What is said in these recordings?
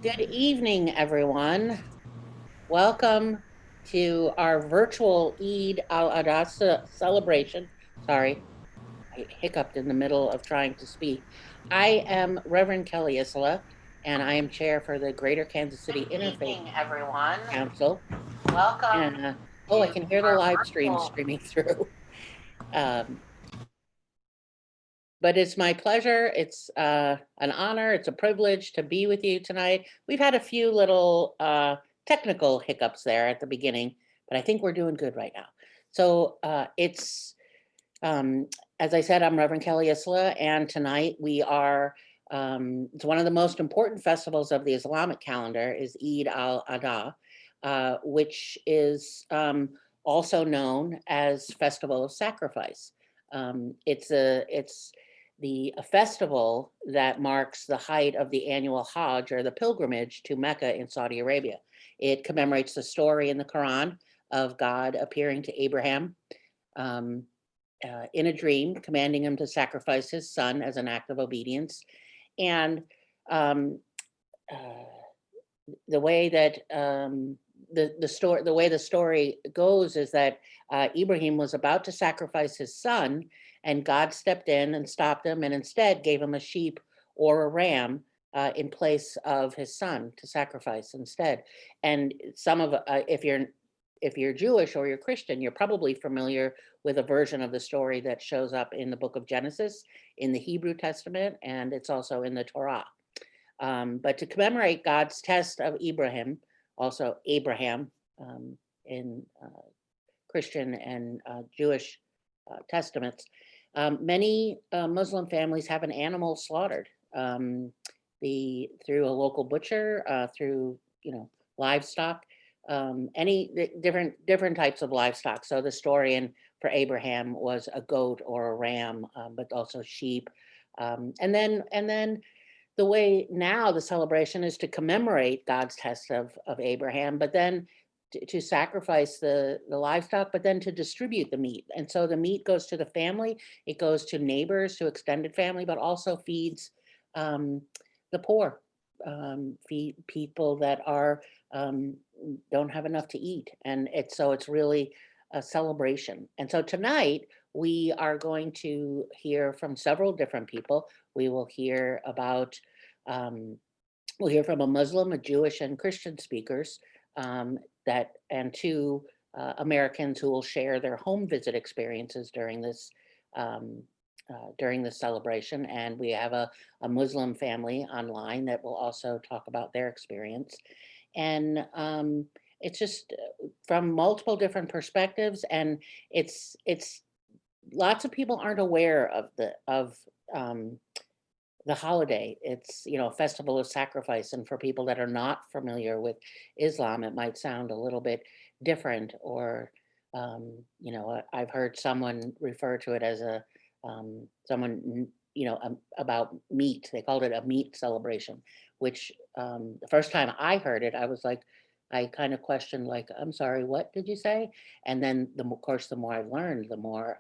Good evening, everyone. Welcome to our virtual Eid-Al-Adha celebration. Sorry, I hiccuped in the middle of trying to speak. I am Reverend Kelly Isla, and I am chair for the Greater Kansas City Good Interfaith evening, everyone. Council. Welcome And I to can hear the our live stream virtual. streaming through. Um, But it's my pleasure. It's an honor. It's a privilege to be with you tonight. We've had a few little technical hiccups there at the beginning, but I think we're doing good right now. So um, as I said, I'm Reverend Kelly Isla, and tonight it's one of the most important festivals of the Islamic calendar is Eid-Al-Adha, which is also known as Festival of Sacrifice. It's a festival that marks the height of the annual Hajj, or the pilgrimage to Mecca in Saudi Arabia. It commemorates the story in the Quran of God appearing to Abraham um, in a dream, commanding him to sacrifice his son as an act of obedience. And um, uh, the way that the way the story goes is that Ibrahim was about to sacrifice his son, and God stepped in and stopped him, and instead gave him a sheep or a ram in place of his son to sacrifice instead. And some of if you're Jewish or you're Christian, you're probably familiar with a version of the story that shows up in the book of Genesis, in the Hebrew Testament, and it's also in the Torah. But to commemorate God's test of Abraham, also Abraham in Christian and Jewish testaments, many Muslim families have an animal slaughtered through a local butcher, through livestock, different types of livestock. So the story for Abraham was a goat or a ram, but also sheep, and then the way now the celebration is to commemorate God's test of Abraham, but then to sacrifice the livestock, but then to distribute the meat. And so the meat goes to the family, it goes to neighbors, to extended family, but also feeds um, the poor, feed people that um, don't have enough to eat. And it's really a celebration. And so tonight we are going to hear from several different people. We will hear about, um, we'll hear from a Muslim, a Jewish, and Christian speakers, and two Americans who will share their home visit experiences um, during this celebration. And we have a Muslim family online that will also talk about their experience. And it's just from multiple different perspectives, and it's lots of people aren't aware of um, the holiday. It's, a festival of sacrifice. And for people that are not familiar with Islam, it might sound a little bit different. Or, I've heard someone refer to it as about meat. They called it a meat celebration, which the first time I heard it, I was like, I kind of questioned, like, I'm sorry, what did you say? And then, of course, the more I've learned, the more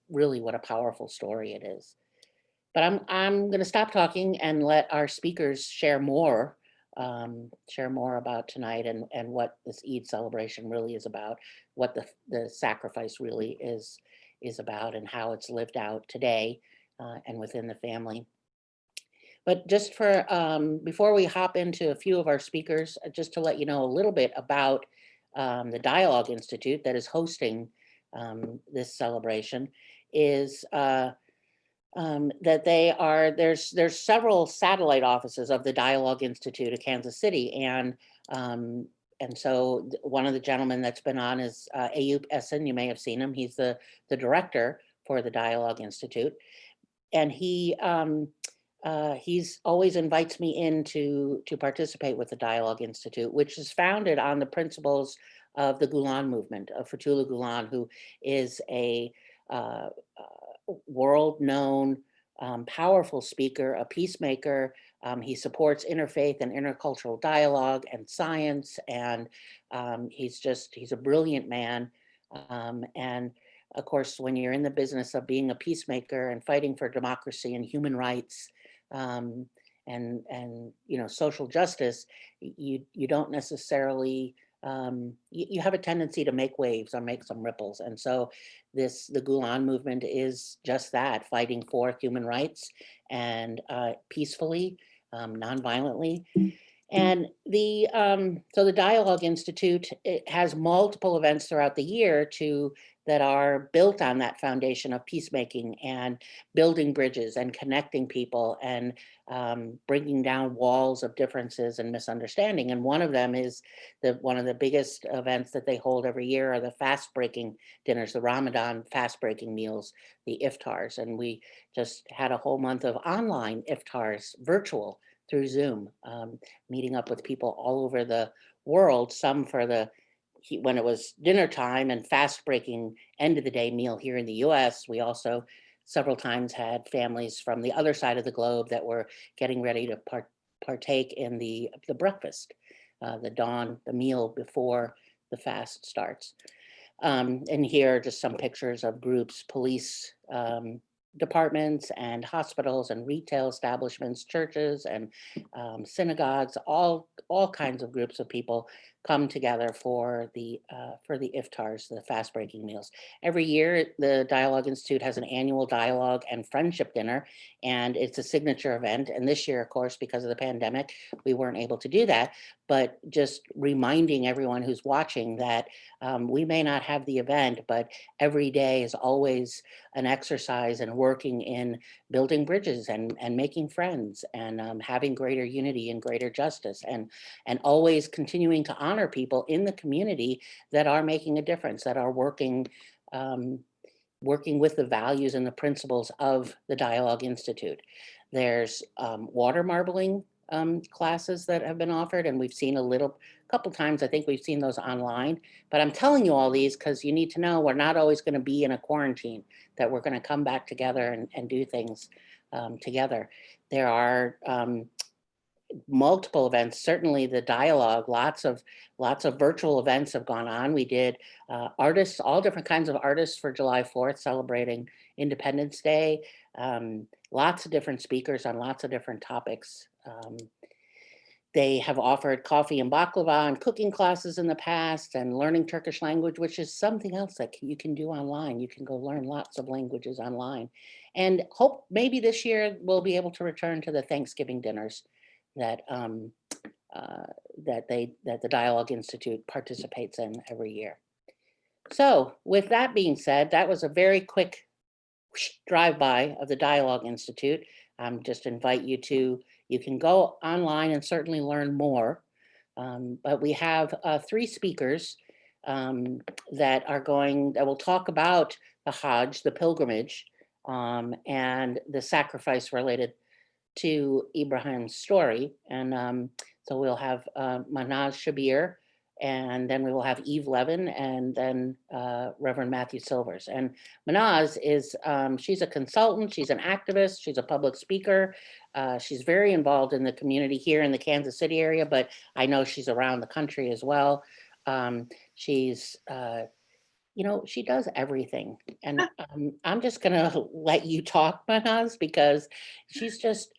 really what a powerful story it is. But I'm going to stop talking and let our speakers share more about tonight, and what this Eid celebration really is about, what the sacrifice really is about, and how it's lived out today and within the family. But just before we hop into a few of our speakers, just to let you know a little bit about the Dialogue Institute that is hosting this celebration, is that there's several satellite offices of the Dialogue Institute of Kansas City, and so one of the gentlemen that's been on is Ayub Essen. You may have seen him. He's the director for the Dialogue Institute, and he's always invites me in to participate with the Dialogue Institute, which is founded on the principles of the Gulen movement, of Fethullah Gulen, who is a world-known, powerful speaker, a peacemaker. He supports interfaith and intercultural dialogue and science, and he's a brilliant man. And of course, when you're in the business of being a peacemaker and fighting for democracy and human rights, um, and social justice, you don't necessarily you have a tendency to make waves or make some ripples. And so the Gulen movement is just that, fighting for human rights and peacefully, nonviolently. And so the Dialogue Institute, it has multiple events throughout the year that are built on that foundation of peacemaking and building bridges and connecting people and bringing down walls of differences and misunderstanding. And one of them is one of the biggest events that they hold every year are the fast breaking dinners, the Ramadan fast breaking meals, the iftars. And we just had a whole month of online iftars, virtual, through Zoom, meeting up with people all over the world, some for when it was dinner time and fast breaking end of the day meal here in the US. We also several times had families from the other side of the globe that were getting ready to partake in the breakfast, the meal before the fast starts. And here are just some pictures of groups, police departments and hospitals and retail establishments, churches and synagogues, all kinds of groups of people come together for the iftars, the fast breaking meals. Every year, the Dialogue Institute has an annual dialogue and friendship dinner, and it's a signature event. And this year, of course, because of the pandemic, we weren't able to do that. But just reminding everyone who's watching that we may not have the event, but every day is always an exercise in working in building bridges and making friends and having greater unity and greater justice and always continuing to honor people in the community that are making a difference, that are working with the values and the principles of the Dialogue Institute. There's water marbling classes that have been offered, and we've seen couple times, I think we've seen those online. But I'm telling you all these because you need to know we're not always going to be in a quarantine, that we're going to come back together and do things together. There are multiple events, certainly the dialogue, lots of virtual events have gone on. We did artists, all different kinds of artists for July 4th, celebrating Independence Day. Lots of different speakers on lots of different topics. They have offered coffee and baklava and cooking classes in the past, and learning Turkish language, which is something else that you can do online. You can go learn lots of languages online. And hope maybe this year we'll be able to return to the Thanksgiving dinners that that the Dialogue Institute participates in every year. So with that being said, that was a very quick drive-by of the Dialogue Institute. Just invite you can go online and certainly learn more. But we have 3 speakers that will talk about the Hajj, the pilgrimage, and the sacrifice related to Ibrahim's story. And so we'll have Manaz Shabir, and then we will have Eve Levin, and then Reverend Matthew Silvers. And Manaz she's a consultant, she's an activist, she's a public speaker. She's very involved in the community here in the Kansas City area, but I know she's around the country as well. She's she does everything. And I'm just gonna let you talk, Manaz, because she's just,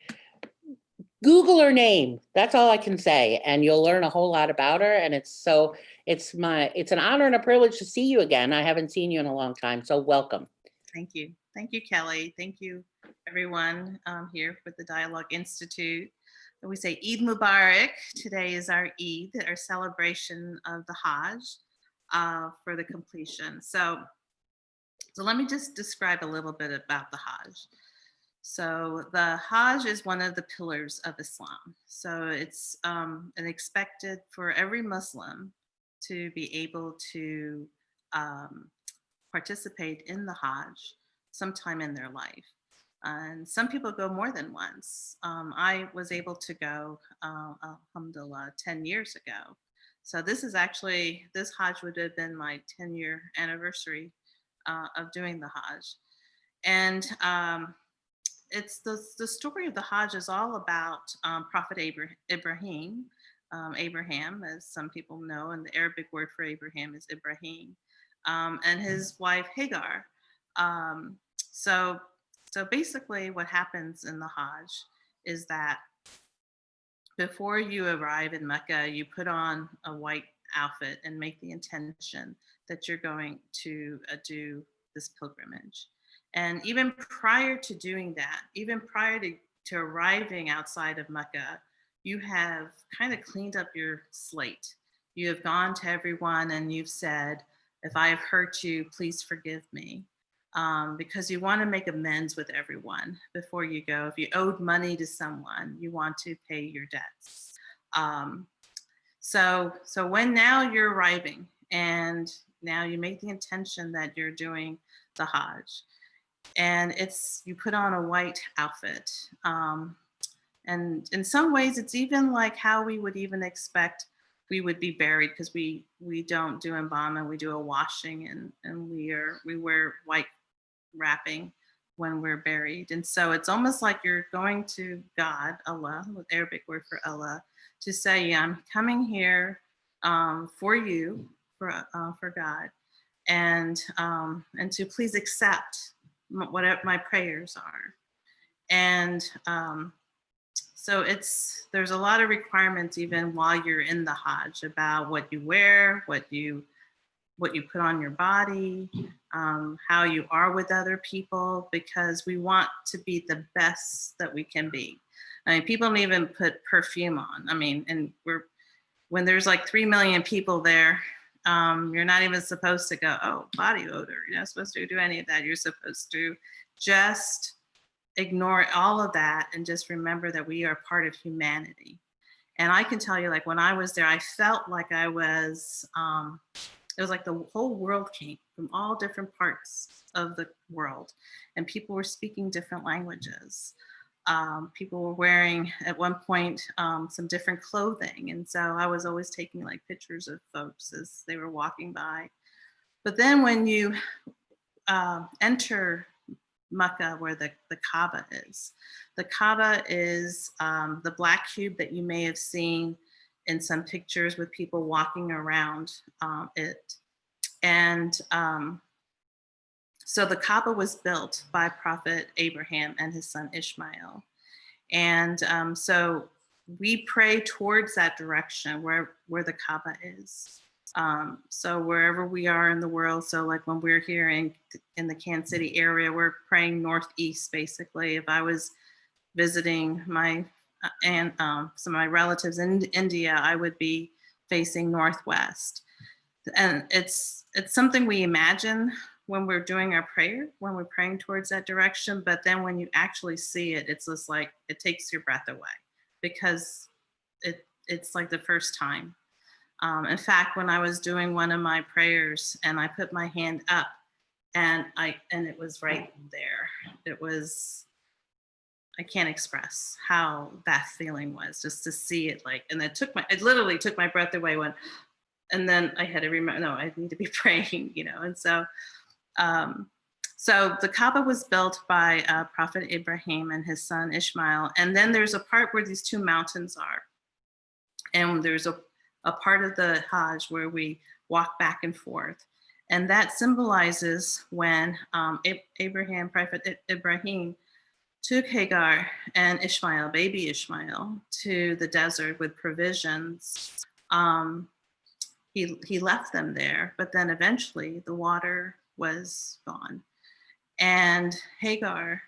Google her name. That's all I can say. And you'll learn a whole lot about her. And it's an honor and a privilege to see you again. I haven't seen you in a long time. So welcome. Thank you. Thank you, Kelly. Thank you, everyone here with the Dialogue Institute. We say Eid Mubarak. Today is our Eid, our celebration of the Hajj for the completion. So let me just describe a little bit about the Hajj. So the Hajj is one of the pillars of Islam. So it's an expected for every Muslim to be able to participate in the Hajj sometime in their life. And some people go more than once. I was able to go, alhamdulillah, 10 years ago. So this Hajj would have been my 10-year anniversary of doing the Hajj. And it's the story of the Hajj is all about Prophet Ibrahim. Abraham, as some people know, and the Arabic word for Abraham is Ibrahim, and his wife Hagar. So basically what happens in the Hajj is that before you arrive in Mecca, you put on a white outfit and make the intention that you're going to do this pilgrimage. And even prior to doing that, even prior to arriving outside of Mecca, you have kind of cleaned up your slate. You have gone to everyone and you've said, if I have hurt you, please forgive me. Because you want to make amends with everyone before you go. If you owed money to someone, you want to pay your debts. Um, so when now you're arriving and now you make the intention that you're doing the Hajj, and you put on a white outfit. And in some ways, it's even like how we would even expect we would be buried, because we don't do embalming, we do a washing, and we wear white wrapping when we're buried. And so it's almost like you're going to God, Allah, the Arabic word for Allah, to say, yeah, I'm coming here for you, for God, and to please accept whatever my prayers are. And so there's a lot of requirements even while you're in the Hajj about what you wear, what you put on your body, how you are with other people, because we want to be the best that we can be. I mean, people don't even put perfume on. I mean, and when there's like 3 million people there, you're not even supposed to go, oh, body odor. You're not supposed to do any of that. You're supposed to just ignore all of that and just remember that we are part of humanity. And I can tell you, like, when I was there, I felt like I was, it was like the whole world came from all different parts of the world, and people were speaking different languages. People were wearing, at one point, some different clothing. And so I was always taking like pictures of folks as they were walking by. But then when you enter Mecca, where the Kaaba is. The Kaaba is the black cube that you may have seen in some pictures with people walking around it. And so the Kaaba was built by Prophet Abraham and his son Ishmael. And so we pray towards that direction where the Kaaba is. So wherever we are in the world, so like when we're here in the Kansas City area, we're praying northeast, basically. If I was visiting my some of my relatives in India, I would be facing northwest. And it's something we imagine when we're doing our prayer, when we're praying towards that direction. But then when you actually see it, it's just like, it takes your breath away, because it's like the first time. In fact, when I was doing one of my prayers and I put my hand up and it was right there. It was, I can't express how that feeling was, just to see it, like, and it literally took my breath away and then I had to remember, no, I need to be praying, And so, so the Kaaba was built by Prophet Abraham and his son Ishmael. And then there's a part where these two mountains are. And there's a part of the Hajj where we walk back and forth. And that symbolizes when Prophet Ibrahim, took Hagar and Ishmael, baby Ishmael, to the desert with provisions. He left them there, but then eventually the water was gone. And Hagar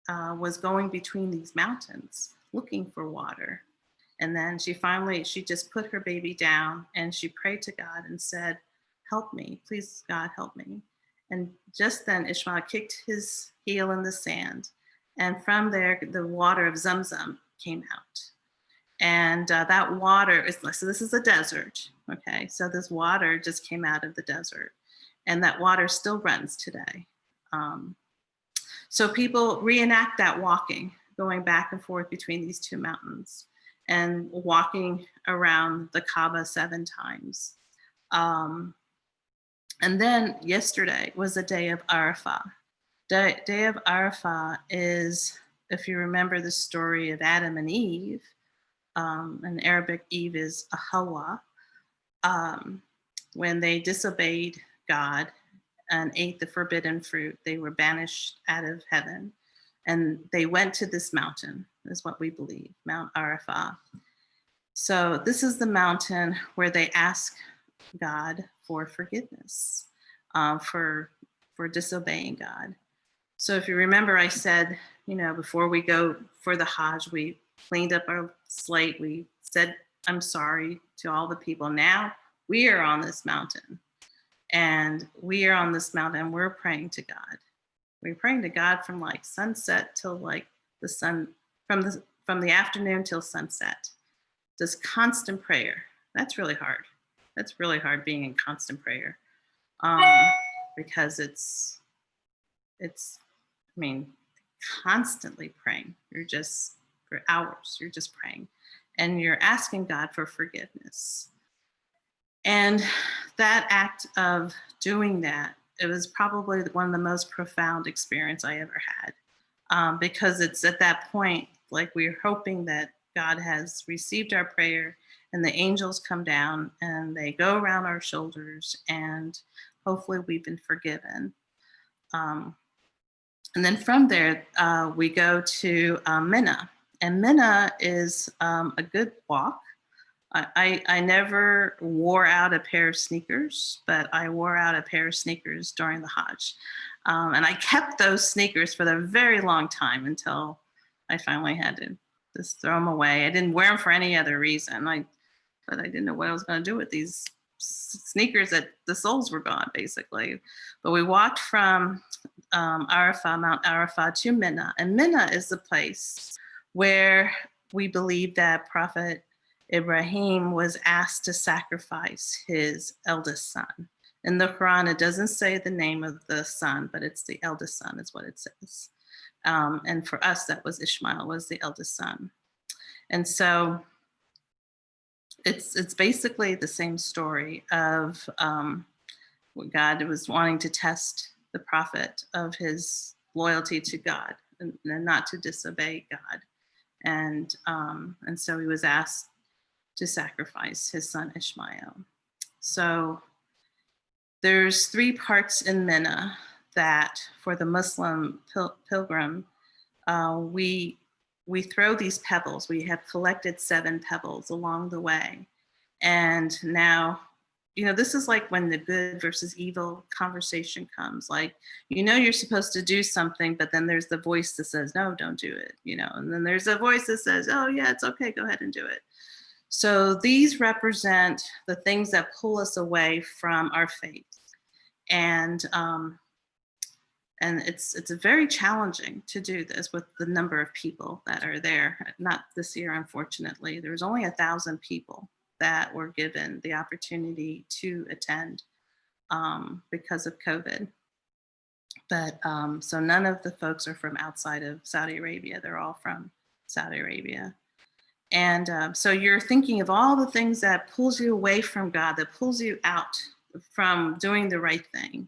was going between these mountains looking for water. And then she just put her baby down and she prayed to God and said, help me, please God, help me. And just then Ishmael kicked his heel in the sand. And from there, the water of Zamzam came out. And that water so this is a desert, okay? So this water just came out of the desert. And that water still runs today. So people reenact that walking, going back and forth between these two mountains and walking around the Kaaba 7 times. And then yesterday was the day of Arafah. The day of Arafah is, if you remember the story of Adam and Eve, in Arabic, Eve is a Hawa, when they disobeyed God and ate the forbidden fruit, they were banished out of heaven. And they went to this mountain. is what we believe, Mount Arafah. So this is the mountain where they ask God for forgiveness for disobeying God. So if you remember, I said, before we go for the Hajj, we cleaned up our slate. We said, I'm sorry to all the people. Now we are on this mountain, and we're praying to God. We're praying to God from like sunset till like the sun, from the afternoon till sunset. This constant prayer. That's really hard. That's really hard being in constant prayer, because it's, I mean, constantly praying. You're just, for hours, you're just praying, and you're asking God for forgiveness. And that act of doing that, it was probably one of the most profound experience I ever had, because it's at that point, like we're hoping that God has received our prayer, and the angels come down and they go around our shoulders, and hopefully we've been forgiven. And then from there, we go to Mina. And Mina is a good walk. I never wore out a pair of sneakers, but I wore out a pair of sneakers during the Hajj. And I kept those sneakers for a very long time until I finally had to just throw them away. I didn't wear them for any other reason. But I didn't know what I was going to do with these sneakers that the soles were gone, basically. But we walked from Arafah, Mount Arafah, to Mina. And Mina is the place where we believe that Prophet Ibrahim was asked to sacrifice his eldest son. In the Quran, it doesn't say the name of the son, but it's the eldest son is what it says. And for us, that was Ishmael, was the eldest son. And so it's basically the same story of God was wanting to test the prophet of his loyalty to God and not to disobey God. And so he was asked to sacrifice his son Ishmael. So there's 3 parts in Mina that for the Muslim pilgrim, we throw these pebbles. We have collected 7 pebbles along the way. And now, this is like when the good versus evil conversation comes. Like, you're supposed to do something, but then there's the voice that says, no, don't do it, and then there's a voice that says, oh yeah, it's okay, go ahead and do it. So these represent the things that pull us away from our faith. And it's very challenging to do this with the number of people that are there. Not this year, unfortunately. There was only 1,000 people that were given the opportunity to attend because of COVID. But so none of the folks are from outside of Saudi Arabia. They're all from Saudi Arabia. And so you're thinking of all the things that pulls you away from God, that pulls you out from doing the right thing.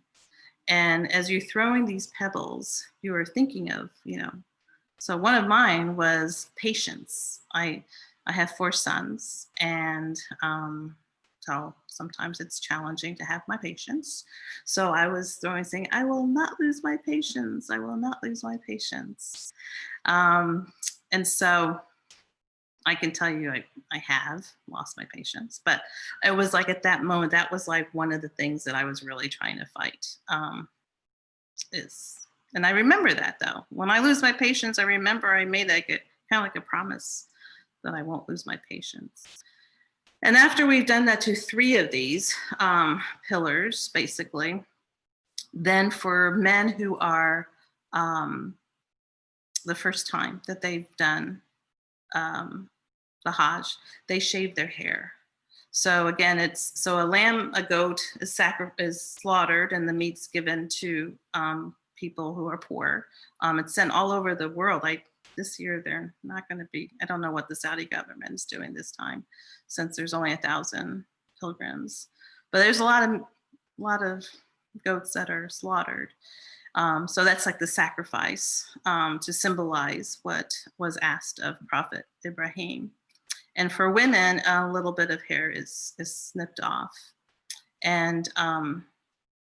And as you're throwing these pebbles, you are thinking of, so one of mine was patience. I have 4 sons, and so sometimes it's challenging to have my patience. So I was saying, I will not lose my patience. I will not lose my patience. And so I can tell you I have lost my patience, but it was like at that moment, that was like one of the things that I was really trying to fight. And I remember that though. When I lose my patience, I remember I made kind of like a promise that I won't lose my patience. And after we've done that to 3 of these pillars, basically, then for men who are the first time that they've done the Hajj, they shave their hair. So again, a goat is slaughtered, and the meat's given to people who are poor. It's sent all over the world. This year they're not going to be. I don't know what the Saudi government is doing this time, since there's only 1,000 pilgrims. But there's a lot of goats that are slaughtered. So that's like the sacrifice to symbolize what was asked of Prophet Ibrahim. And for women, a little bit of hair is snipped off. And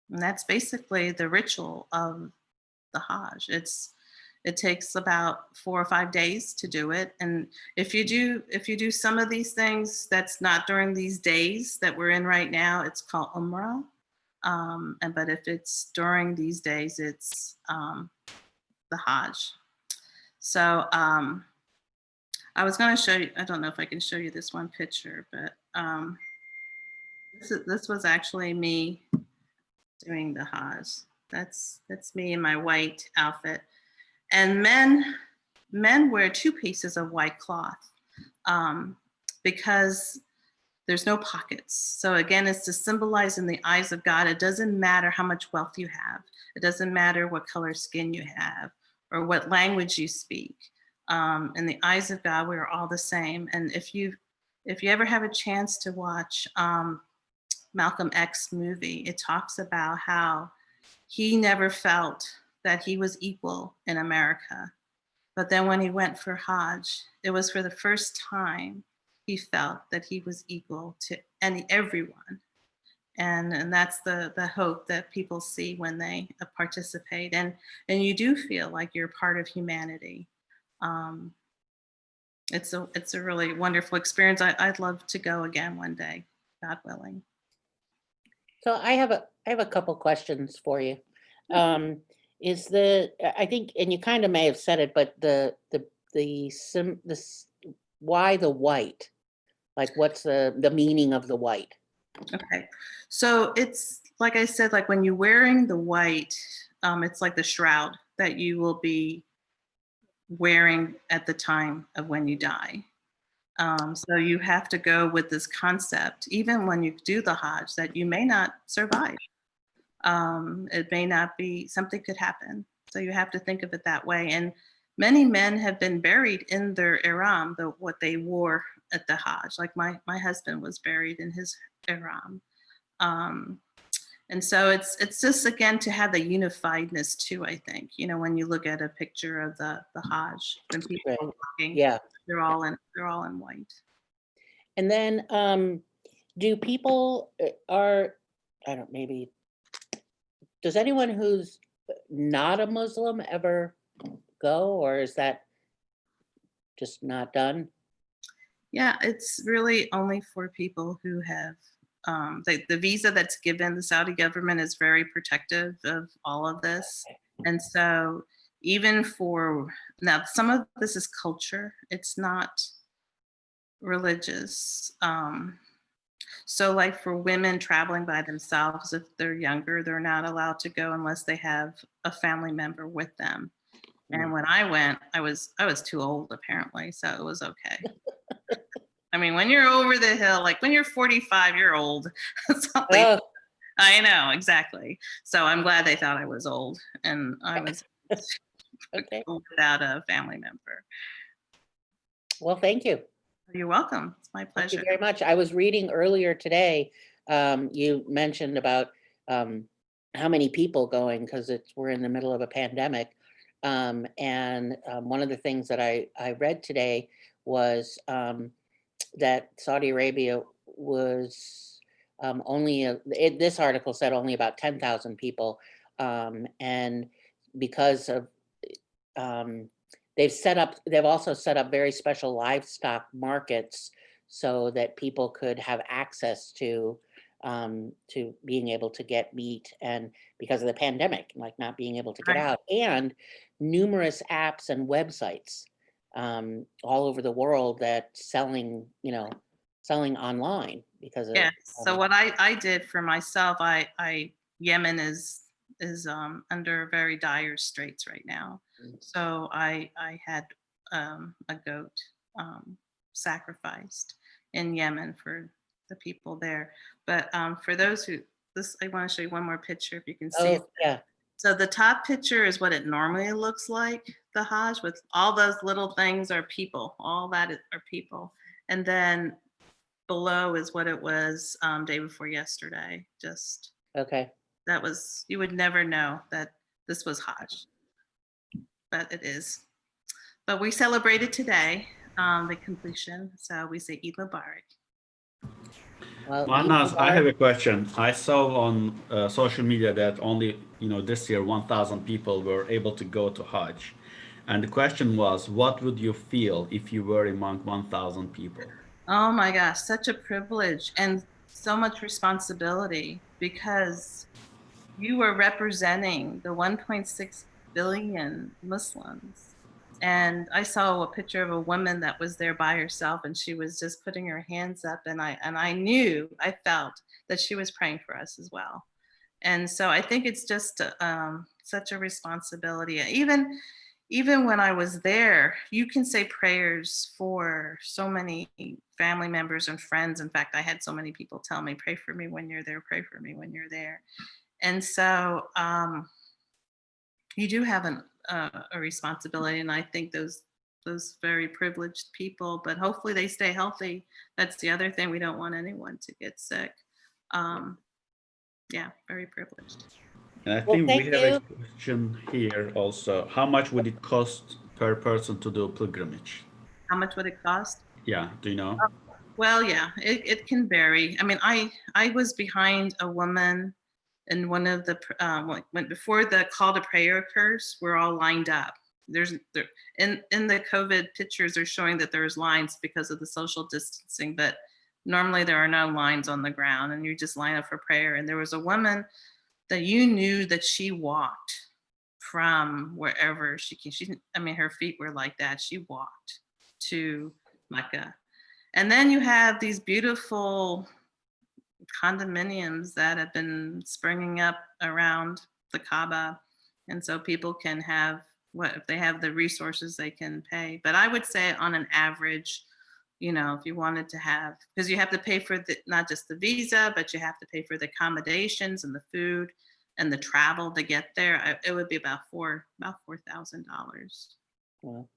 that's basically the ritual of the Hajj. It takes about 4 or 5 days to do it. And if you do some of these things that's not during these days that we're in right now, it's called Umrah. But if it's during these days, it's the Hajj. So I was going to show you, I don't know if I can show you this one picture, but this was actually me doing the Hajj. That's me in my white outfit. And men wear 2 pieces of white cloth because there's no pockets. So again, it's to symbolize in the eyes of God, it doesn't matter how much wealth you have. It doesn't matter what color skin you have or what language you speak. In the eyes of God, we are all the same. And if you ever have a chance to watch Malcolm X movie, it talks about how he never felt that he was equal in America. But then when he went for Hajj, it was for the first time he felt that he was equal to everyone. And that's the hope that people see when they participate. And you do feel like you're part of humanity. It's a really wonderful experience. I'd love to go again one day, God willing. So I have a couple questions for you. I think, and you kind of may have said it, but why the white? Like, what's the meaning of the white? Okay, so it's like I said, like when you're wearing the white, it's like the shroud that you will be wearing at the time of when you die. So you have to go with this concept, even when you do the Hajj, that you may not survive. It may not be, something could happen. So you have to think of it that way. And many men have been buried in their ihram, what they wore at the Hajj. Like my husband was buried in his ihram. And so it's just, again, to have the unifiedness too, I think. You know, when you look at a picture of the Hajj, when people are walking, yeah, they're all in white. And then do people maybe, does anyone who's not a Muslim ever go, or is that just not done? Yeah, it's really only for people who have the visa that's given. The Saudi government is very protective of all of this. And so even now, some of this is culture. It's not religious. So like for women traveling by themselves, if they're younger, they're not allowed to go unless they have a family member with them. And when I went, I was too old apparently, so it was okay. I mean, when you're over the hill, like when you're 45, you're old. I know, exactly. So I'm glad they thought I was old, and I was okay. without a family member. Well, thank you. You're welcome. It's my pleasure. Thank you very much. I was reading earlier today, you mentioned about how many people going, because we're in the middle of a pandemic. And one of the things that I read today was that Saudi Arabia was this article said only about 10,000 people. And because of, they've also set up very special livestock markets so that people could have access to being able to get meat, and because of the pandemic, like not being able to get out, and numerous apps and websites all over the world that selling online because of So what I did for myself, Yemen is under very dire straits right now. So I had a goat sacrificed in Yemen for the people there. But for those I want to show you one more picture if you can see it. Yeah. So the top picture is what it normally looks like, the Hajj, with all those little things are people. All that are people. And then below is what it was day before yesterday. Just okay. That was, you would never know that this was Hajj, but it is. But we celebrated today, the completion. So we say Eid Mubarak. Well, Mahnaz, I have a question. I saw on social media that only, this year 1,000 people were able to go to Hajj. And the question was, what would you feel if you were among 1,000 people? Oh my gosh, such a privilege and so much responsibility, because you were representing the 1.6 billion Muslims. And I saw a picture of a woman that was there by herself, and she was just putting her hands up, and I knew, I felt that she was praying for us as well. And so I think it's just such a responsibility. Even when I was there, you can say prayers for so many family members and friends. In fact, I had so many people tell me, pray for me when you're there, pray for me when you're there. And so you do have a responsibility. And I think those very privileged people, but hopefully they stay healthy. That's the other thing. We don't want anyone to get sick. Yeah, very privileged. And I Well, think we thank have a you. question here also. How much would it cost per person to do a pilgrimage? How much would it cost? Yeah, do you know? Well, yeah, it can vary. I mean, I was behind a woman in one of the when before the call to prayer occurs, we're all lined up. There in the COVID pictures, they're showing that there's lines because of the social distancing, but normally there are no lines on the ground, and you just line up for prayer. And there was a woman that you knew that she walked from wherever she came. I mean, her feet were like that. She walked to Mecca. And then you have these beautiful condominiums that have been springing up around the Kaaba. And so people can have, what if they have the resources, they can pay. But I would say on an average, you know, if you wanted to have, because you have to pay for not just the visa, but you have to pay for the accommodations and the food and the travel to get there. It would be about $4,000. Well,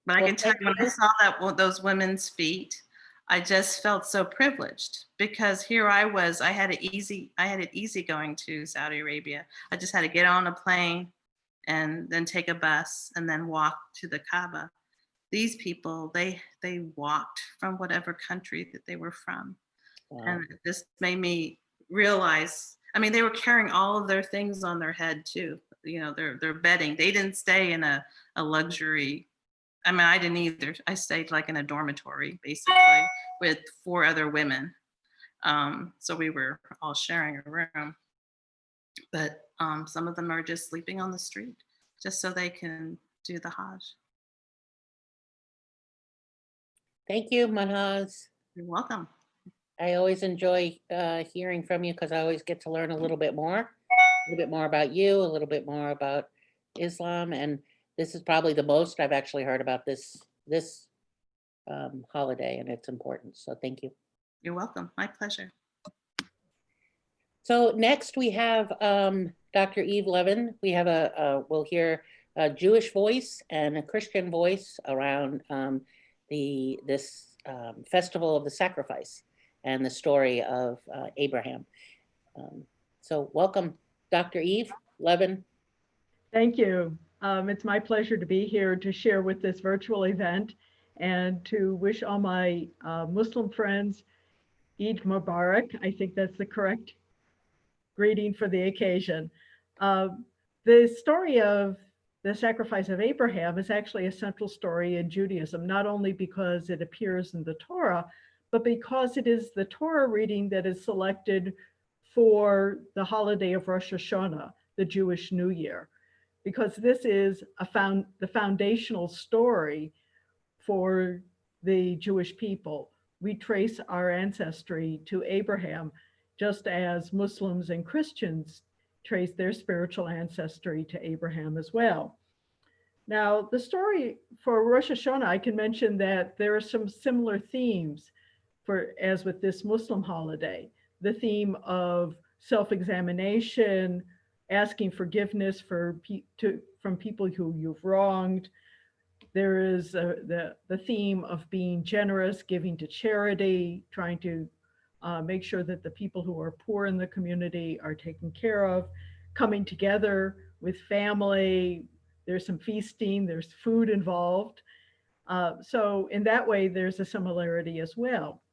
But I well, can tell thank you, when I you. saw those women's feet, I just felt so privileged, because here I was. I had it easy going to Saudi Arabia. I just had to get on a plane and then take a bus and then walk to the Kaaba. These people, they walked from whatever country that they were from. Wow. And it just made me realize, I mean, they were carrying all of their things on their head too. You know, their bedding. They didn't stay in a luxury. I mean, I didn't either. I stayed like in a dormitory, basically, with 4 other women. So we were all sharing a room. But some of them are just sleeping on the street, just so they can do the Hajj. Thank you, Manhaz. You're welcome. I always enjoy hearing from you because I always get to learn a little bit more about you, a little bit more about Islam, and this is probably the most I've actually heard about this holiday and its importance. So thank you. You're welcome. My pleasure. So next we have Dr. Eve Levin. We have we'll hear a Jewish voice and a Christian voice around this festival of the sacrifice and the story of Abraham. So welcome, Dr. Eve Levin. Thank you. It's my pleasure to be here to share with this virtual event and to wish all my Muslim friends Eid Mubarak. I think that's the correct greeting for the occasion. The story of the sacrifice of Abraham is actually a central story in Judaism, not only because it appears in the Torah, but because it is the Torah reading that is selected for the holiday of Rosh Hashanah, the Jewish New Year, because this is the foundational story for the Jewish people. We trace our ancestry to Abraham, just as Muslims and Christians trace their spiritual ancestry to Abraham as well. Now, the story for Rosh Hashanah, I can mention that there are some similar themes as with this Muslim holiday. The theme of self-examination, asking forgiveness from people who you've wronged. There is the theme of being generous, giving to charity, trying to make sure that the people who are poor in the community are taken care of, coming together with family. There's some feasting, there's food involved. So in that way, there's a similarity as well.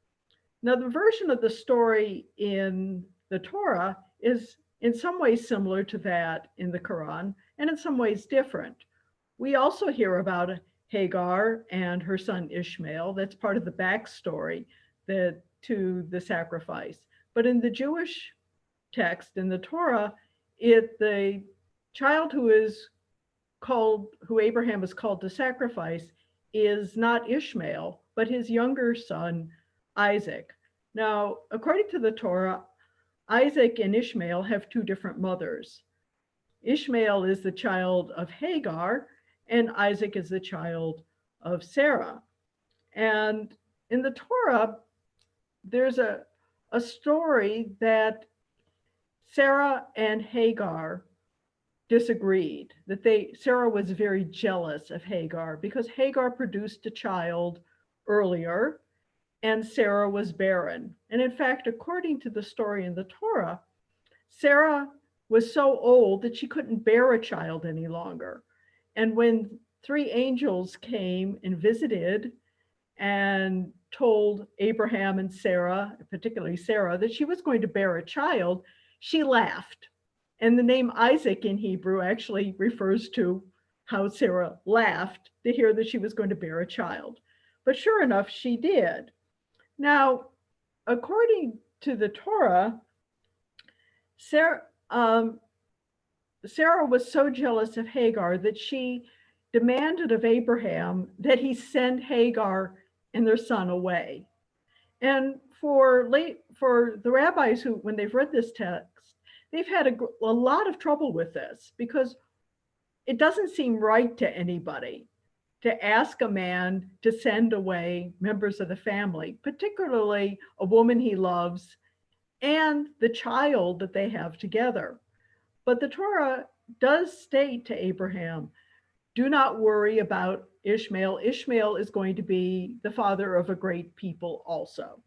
Now, the version of the story in the Torah is in some ways similar to that in the Quran. and in some ways different. We also hear about Hagar and her son Ishmael. That's part of the backstory to the sacrifice. But in the Jewish text, in the Torah, the child who Abraham is called to sacrifice is not Ishmael, but his younger son, Isaac. Now, according to the Torah, Isaac and Ishmael have two different mothers. Ishmael is the child of Hagar, and Isaac is the child of Sarah. And in the Torah, there's a story that Sarah and Hagar disagreed, that Sarah was very jealous of Hagar because Hagar produced a child earlier and Sarah was barren. And in fact, according to the story in the Torah, Sarah was so old that she couldn't bear a child any longer. And when 3 angels came and visited and told Abraham and Sarah, particularly Sarah, that she was going to bear a child, she laughed. And the name Isaac in Hebrew actually refers to how Sarah laughed to hear that she was going to bear a child. But sure enough, she did. Now, according to the Torah, Sarah was so jealous of Hagar that she demanded of Abraham that he send Hagar and their son away. And for the rabbis who, when they've read this text, they've had a lot of trouble with this because it doesn't seem right to anybody to ask a man to send away members of the family, particularly a woman he loves and the child that they have together. But the Torah does state to Abraham, do not worry about Ishmael. Ishmael is going to be the father of a great people also.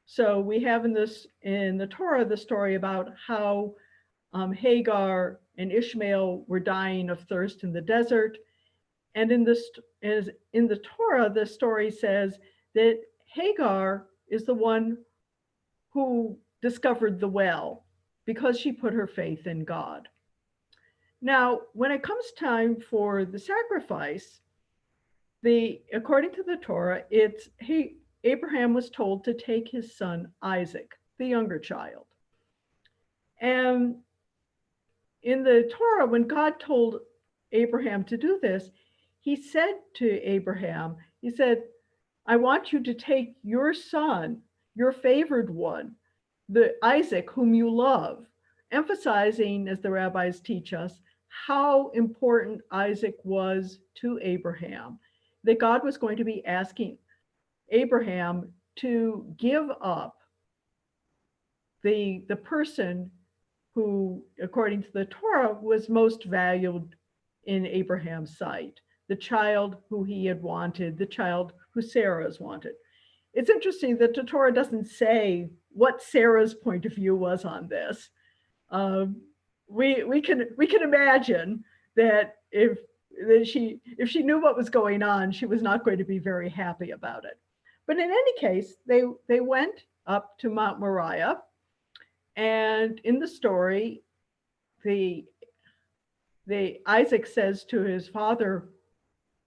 So we have in the Torah the story about how Hagar and Ishmael were dying of thirst in the desert. And in the Torah, the story says that Hagar is the one who discovered the well because she put her faith in God. Now, when it comes time for the sacrifice, according to the Torah, Abraham was told to take his son Isaac, the younger child. And in the Torah, when God told Abraham to do this, he said to Abraham, he said, I want you to take your son, your favored one, the Isaac whom you love, emphasizing, as the rabbis teach us, how important Isaac was to Abraham, that God was going to be asking Abraham to give up the person who, according to the Torah, was most valued in Abraham's sight, the child who he had wanted, the child who Sarah's wanted. It's interesting that the Torah doesn't say what Sarah's point of view was on this. We can imagine that if she knew what was going on, she was not going to be very happy about it. But in any case, they went up to Mount Moriah, and in the story, Isaac says to his father,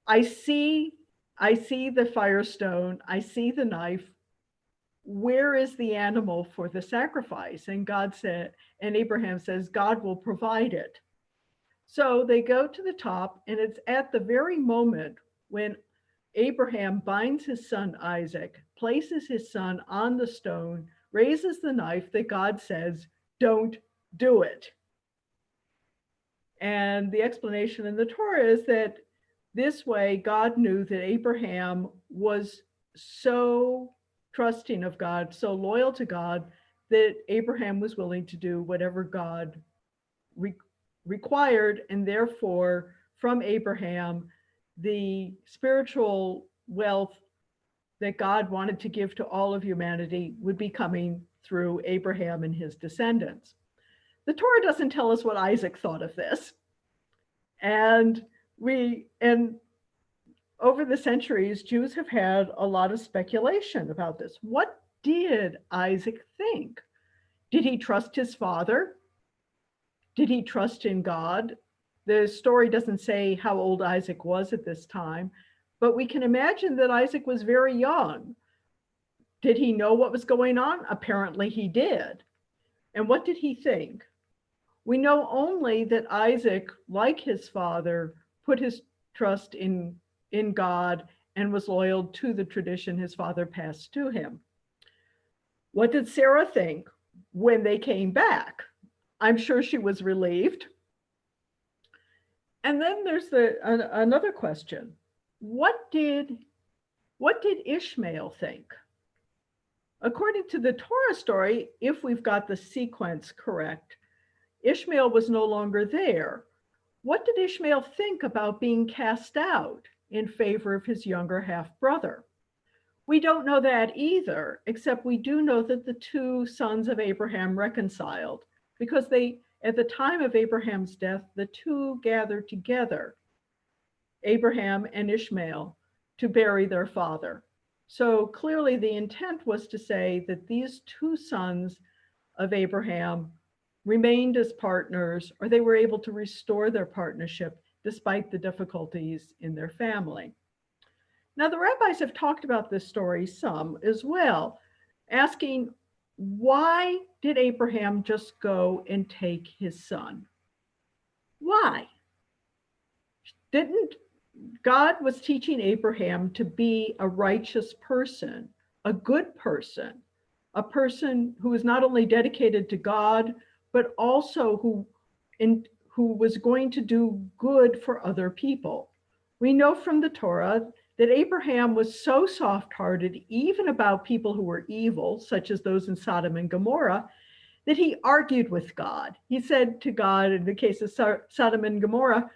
I see the firestone, I see the knife. Where is the animal for the sacrifice? And Abraham says, God will provide it. So they go to the top, and it's at the very moment when Abraham binds his son Isaac, places his son on the stone, raises the knife, that God says, don't do it. And the explanation in the Torah is that this way, God knew that Abraham was so trusting of God, so loyal to God, that Abraham was willing to do whatever God required. And therefore, from Abraham, the spiritual wealth that God wanted to give to all of humanity would be coming through Abraham and his descendants. The Torah doesn't tell us what Isaac thought of this. And over the centuries, Jews have had a lot of speculation about this. What did Isaac think? Did he trust his father? Did he trust in God? The story doesn't say how old Isaac was at this time, but we can imagine that Isaac was very young. Did he know what was going on? Apparently he did. And what did he think? We know only that Isaac, like his father, put his trust in God and was loyal to the tradition his father passed to him. What did Sarah think when they came back? I'm sure she was relieved. And then there's another question. What did Ishmael think? According to the Torah story, if we've got the sequence correct, Ishmael was no longer there. What did Ishmael think about being cast out in favor of his younger half-brother? We don't know that either, except we do know that the two sons of Abraham reconciled, because at the time of Abraham's death, the two gathered together, Abraham and Ishmael, to bury their father. So clearly the intent was to say that these two sons of Abraham remained as partners, or they were able to restore their partnership despite the difficulties in their family. Now, the rabbis have talked about this story some as well, asking, why did Abraham just go and take his son? Why? God was teaching Abraham to be a righteous person, a good person, a person who was not only dedicated to God, but also who was going to do good for other people. We know from the Torah that Abraham was so soft-hearted, even about people who were evil, such as those in Sodom and Gomorrah, that he argued with God. He said to God, in the case of Sodom and Gomorrah,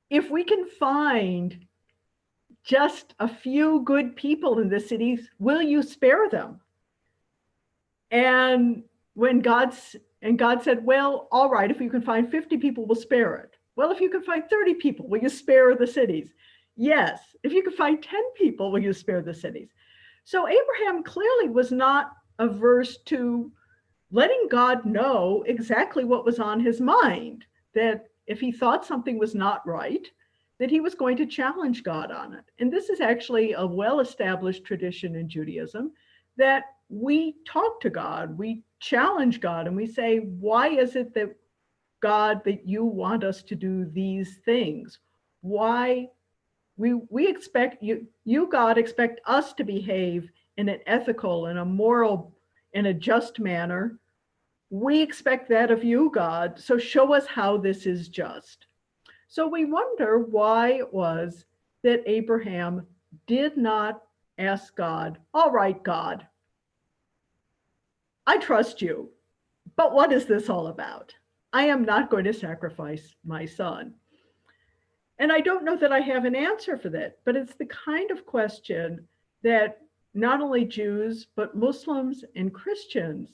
if we can find just a few good people in the cities, will you spare them? And God said, well, all right, if you can find 50 people, we'll spare it. Well, if you can find 30 people, will you spare the cities? Yes. If you can find 10 people, will you spare the cities? So Abraham clearly was not averse to letting God know exactly what was on his mind, that if he thought something was not right, that he was going to challenge God on it. And this is actually a well-established tradition in Judaism, that we talk to God, we challenge God, and we say, why is it that God, that you want us to do these things? Why we expect you, God, expect us to behave in an ethical and a moral and a just manner. We expect that of you, God, so show us how this is just. So we wonder why it was that Abraham did not ask God, all right, God, I trust you, but what is this all about? I am not going to sacrifice my son. And I don't know that I have an answer for that, but it's the kind of question that not only Jews, but Muslims and Christians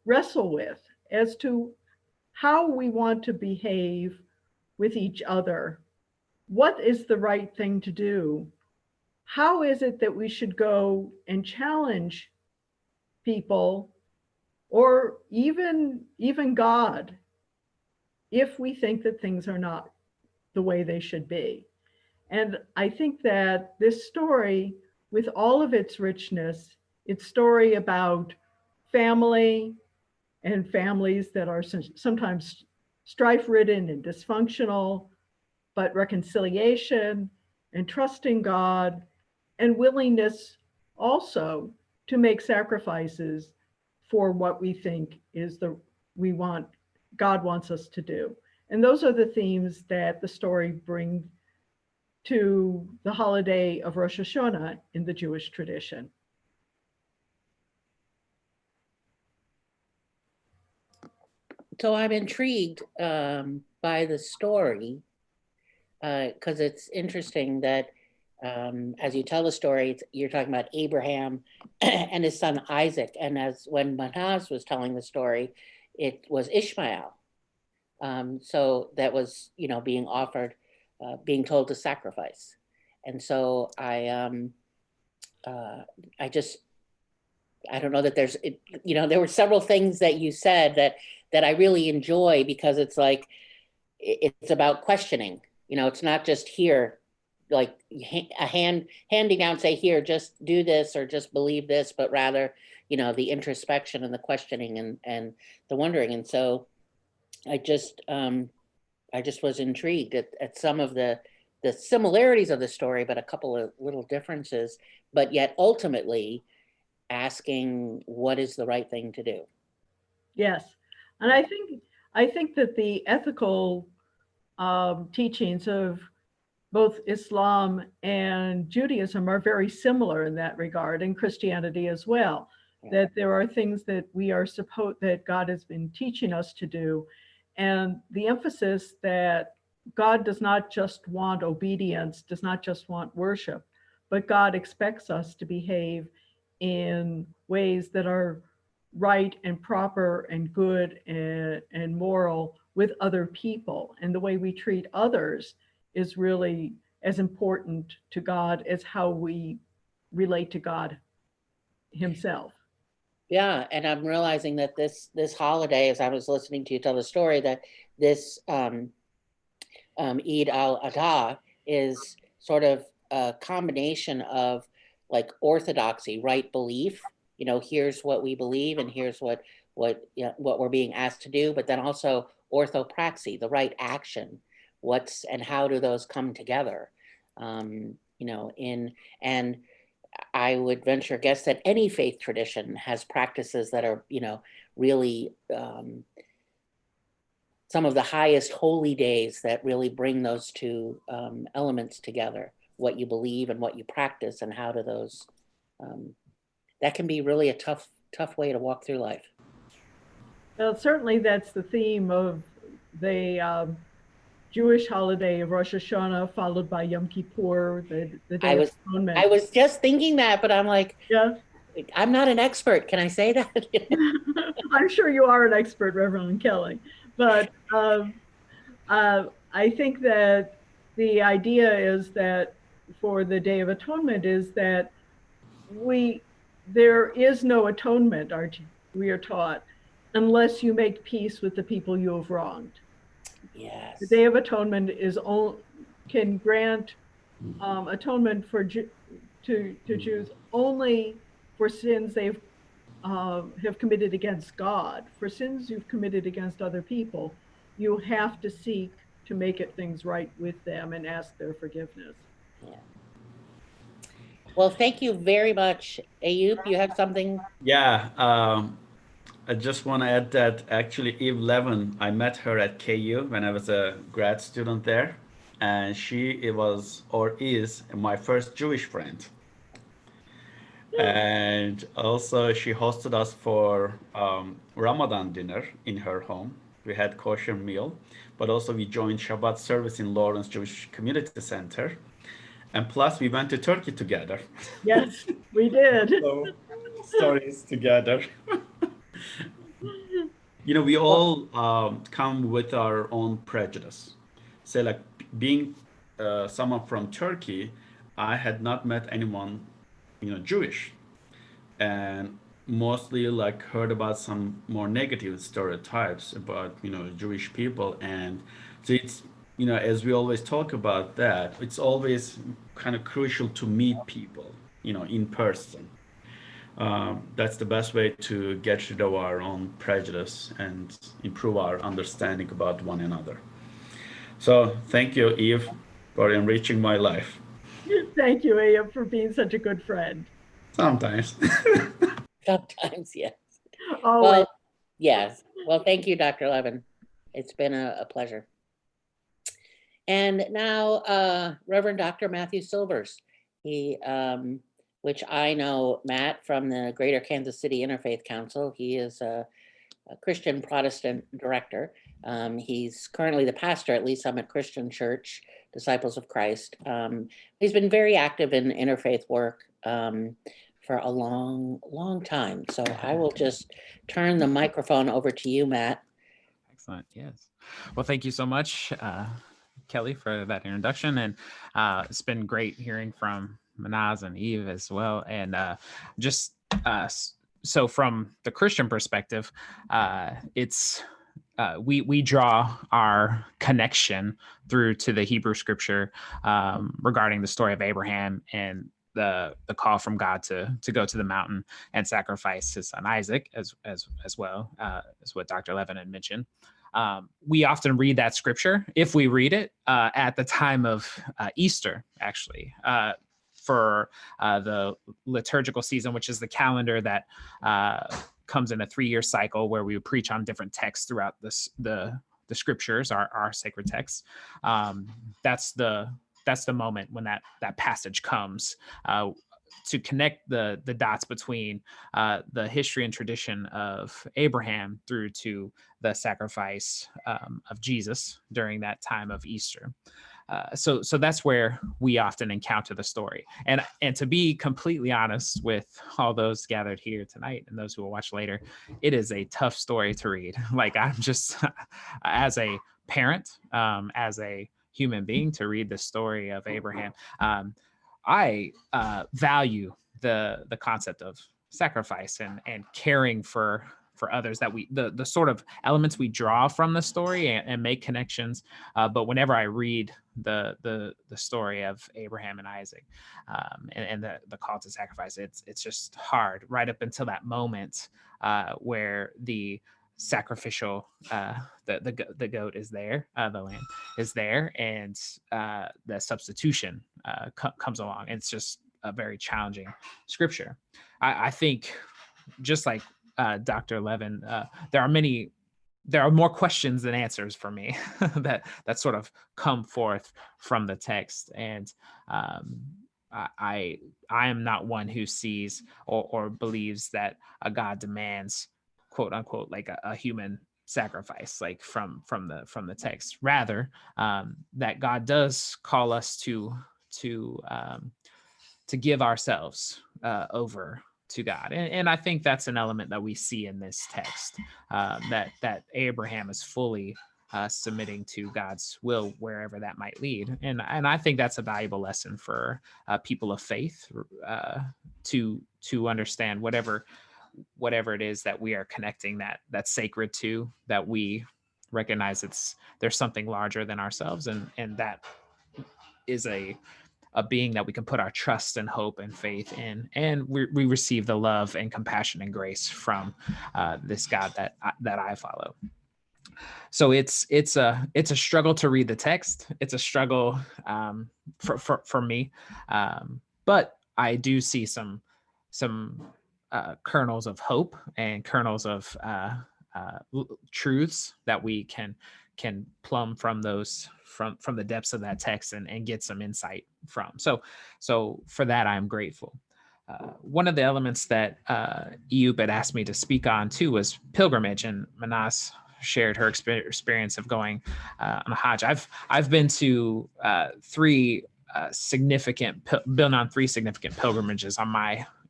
wrestle with as to how we want to behave with each other. What is the right thing to do? How is it that we should go and challenge people, or even God, if we think that things are not the way they should be? And I think that this story, with all of its richness, its story about family and families that are sometimes strife-ridden and dysfunctional, but reconciliation and trusting God and willingness also to make sacrifices for what we think is God wants us to do. And those are the themes that the story brings to the holiday of Rosh Hashanah in the Jewish tradition. So I'm intrigued by the story, because it's interesting that as you tell the story, you're talking about Abraham and his son Isaac. And as when Manhas was telling the story, it was Ishmael. So that was, being offered, being told to sacrifice. And so I don't know that there were several things that you said that I really enjoy, because it's like, it's about questioning. It's not just here, like handing down, say, here, just do this or just believe this, but rather, the introspection and the questioning and the wondering. And so I just was intrigued at some of the similarities of the story, but a couple of little differences, but yet ultimately asking what is the right thing to do. Yes. And I think that the ethical teachings of both Islam and Judaism are very similar in that regard, and Christianity as well. Yeah. That there are things that that God has been teaching us to do, and the emphasis that God does not just want obedience, does not just want worship, but God expects us to behave in ways that are right and proper and good and moral with other people. And the way we treat others is really as important to God as how we relate to God himself. Yeah, and I'm realizing that this holiday, as I was listening to you tell the story, that this Eid-Al-Adha is sort of a combination of like orthodoxy, right belief. Here's what we believe, and here's what we're being asked to do. But then also orthopraxy, the right action. And how do those come together? And I would venture a guess that any faith tradition has practices that are, really some of the highest holy days that really bring those two elements together, what you believe and what you practice, and how do those, that can be really a tough way to walk through life. Well, certainly that's the theme of the Jewish holiday of Rosh Hashanah, followed by Yom Kippur, the Day of Atonement. I was just thinking that, but I'm like, yeah. I'm not an expert. Can I say that? I'm sure you are an expert, Reverend Kelly. But I think that the idea is that for the Day of Atonement is that there is no atonement, we are taught, unless you make peace with the people you have wronged. Yes. The Day of Atonement can grant atonement to Jews only for sins they've have committed against God. For sins you've committed against other people, you have to seek to make things right with them and ask their forgiveness. Yeah. Well, thank you very much. Ayub, you have something? Yeah, I just want to add that actually Eve Levin, I met her at KU when I was a grad student there, and she was or is my first Jewish friend. And also she hosted us for Ramadan dinner in her home. We had kosher meal, but also we joined Shabbat service in Lawrence Jewish Community Center. And plus we went to Turkey together. Yes, we did. So, stories together. We all come with our own prejudice. Say like being someone from Turkey, I had not met anyone, Jewish, and mostly like heard about some more negative stereotypes about, Jewish people. And so it's, as we always talk about that, it's always kind of crucial to meet people, in person. That's the best way to get rid of our own prejudice and improve our understanding about one another. So thank you, Eve, for enriching my life. Thank you, Ayub, for being such a good friend. Sometimes. Sometimes, yes. Always. Well, yes. Well, thank you, Dr. Levin. It's been a pleasure. And now, Reverend Dr. Matthew Silvers, which I know Matt from the Greater Kansas City Interfaith Council. He is a Christian Protestant director. He's currently the pastor at Lee Summit Christian Church, Disciples of Christ. He's been very active in interfaith work for a long, long time. So I will just turn the microphone over to you, Matt. Excellent. Yes. Well, thank you so much, Kelly, for that introduction. And it's been great hearing from Manaz and Eve as well. And so from the Christian perspective, it's we draw our connection through to the Hebrew scripture regarding the story of Abraham and the call from God to go to the mountain and sacrifice his son Isaac, as well as what Dr. Levin had mentioned. We often read that scripture, if we read it, at the time of Easter, actually, for the liturgical season, which is the calendar that comes in a 3-year cycle where we preach on different texts throughout the scriptures, our sacred texts. That's the moment when that passage comes to connect the dots between the history and tradition of Abraham through to the sacrifice of Jesus during that time of Easter. So that's where we often encounter the story. And to be completely honest with all those gathered here tonight and those who will watch later, it is a tough story to read. Like, I'm just, as a parent, as a human being, to read the story of Abraham, I value the concept of sacrifice and caring for others, that the sort of elements we draw from the story and make connections. But whenever I read the story of Abraham and Isaac and the call to sacrifice, it's just hard right up until that moment where the sacrificial the goat is there, the lamb is there, and the substitution comes along. And it's just a very challenging scripture. I think, just like Dr. Levin, there are more questions than answers for me that sort of come forth from the text. And I am not one who sees or believes that a God demands, quote unquote, like a human sacrifice, like from the text. Rather, that God does call us to give ourselves over to God. And I think that's an element that we see in this text, that Abraham is fully submitting to God's will, wherever that might lead. And I think that's a valuable lesson for people of faith, to understand whatever it is that we are connecting that's sacred to, that we recognize there's something larger than ourselves, and that is a being that we can put our trust and hope and faith in, and we receive the love and compassion and grace from this God that I follow. So it's a struggle to read the text. It's a struggle for me, but I do see some kernels of hope and kernels of truths that we can plumb from those from the depths of that text and get some insight from. So for that, I'm grateful. One of the elements that Eub had asked me to speak on too was pilgrimage, and Manas shared her experience of going on a Hajj. I've been to three significant pilgrimages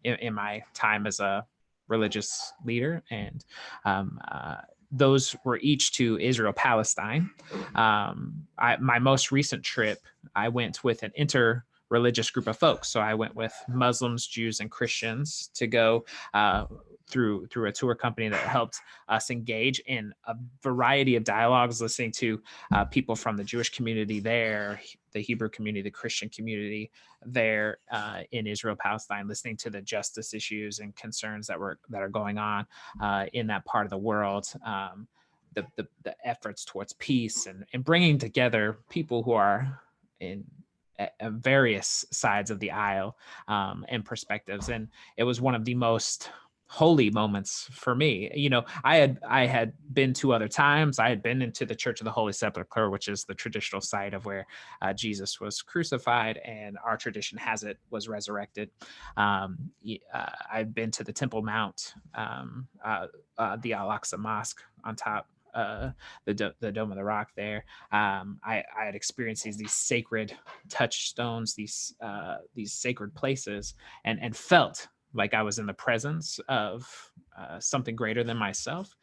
in my time as a religious leader, and those were each to Israel, Palestine. My most recent trip, I went with an inter-religious group of folks. So I went with Muslims, Jews, and Christians to go through a tour company that helped us engage in a variety of dialogues, listening to people from the Jewish community there, the Hebrew community, the Christian community there in Israel, Palestine, listening to the justice issues and concerns that are going on in that part of the world, the efforts towards peace and bringing together people who are in various sides of the aisle and perspectives. And it was one of the most holy moments for me. You know, I had been 2 other times. I had been into the Church of the Holy Sepulchre, which is the traditional site of where Jesus was crucified, and our tradition has it was resurrected. I've been to the Temple Mount, the Al-Aqsa Mosque on top, the Dome of the Rock there. I had experienced these sacred touchstones, these sacred places, and felt like I was in the presence of something greater than myself.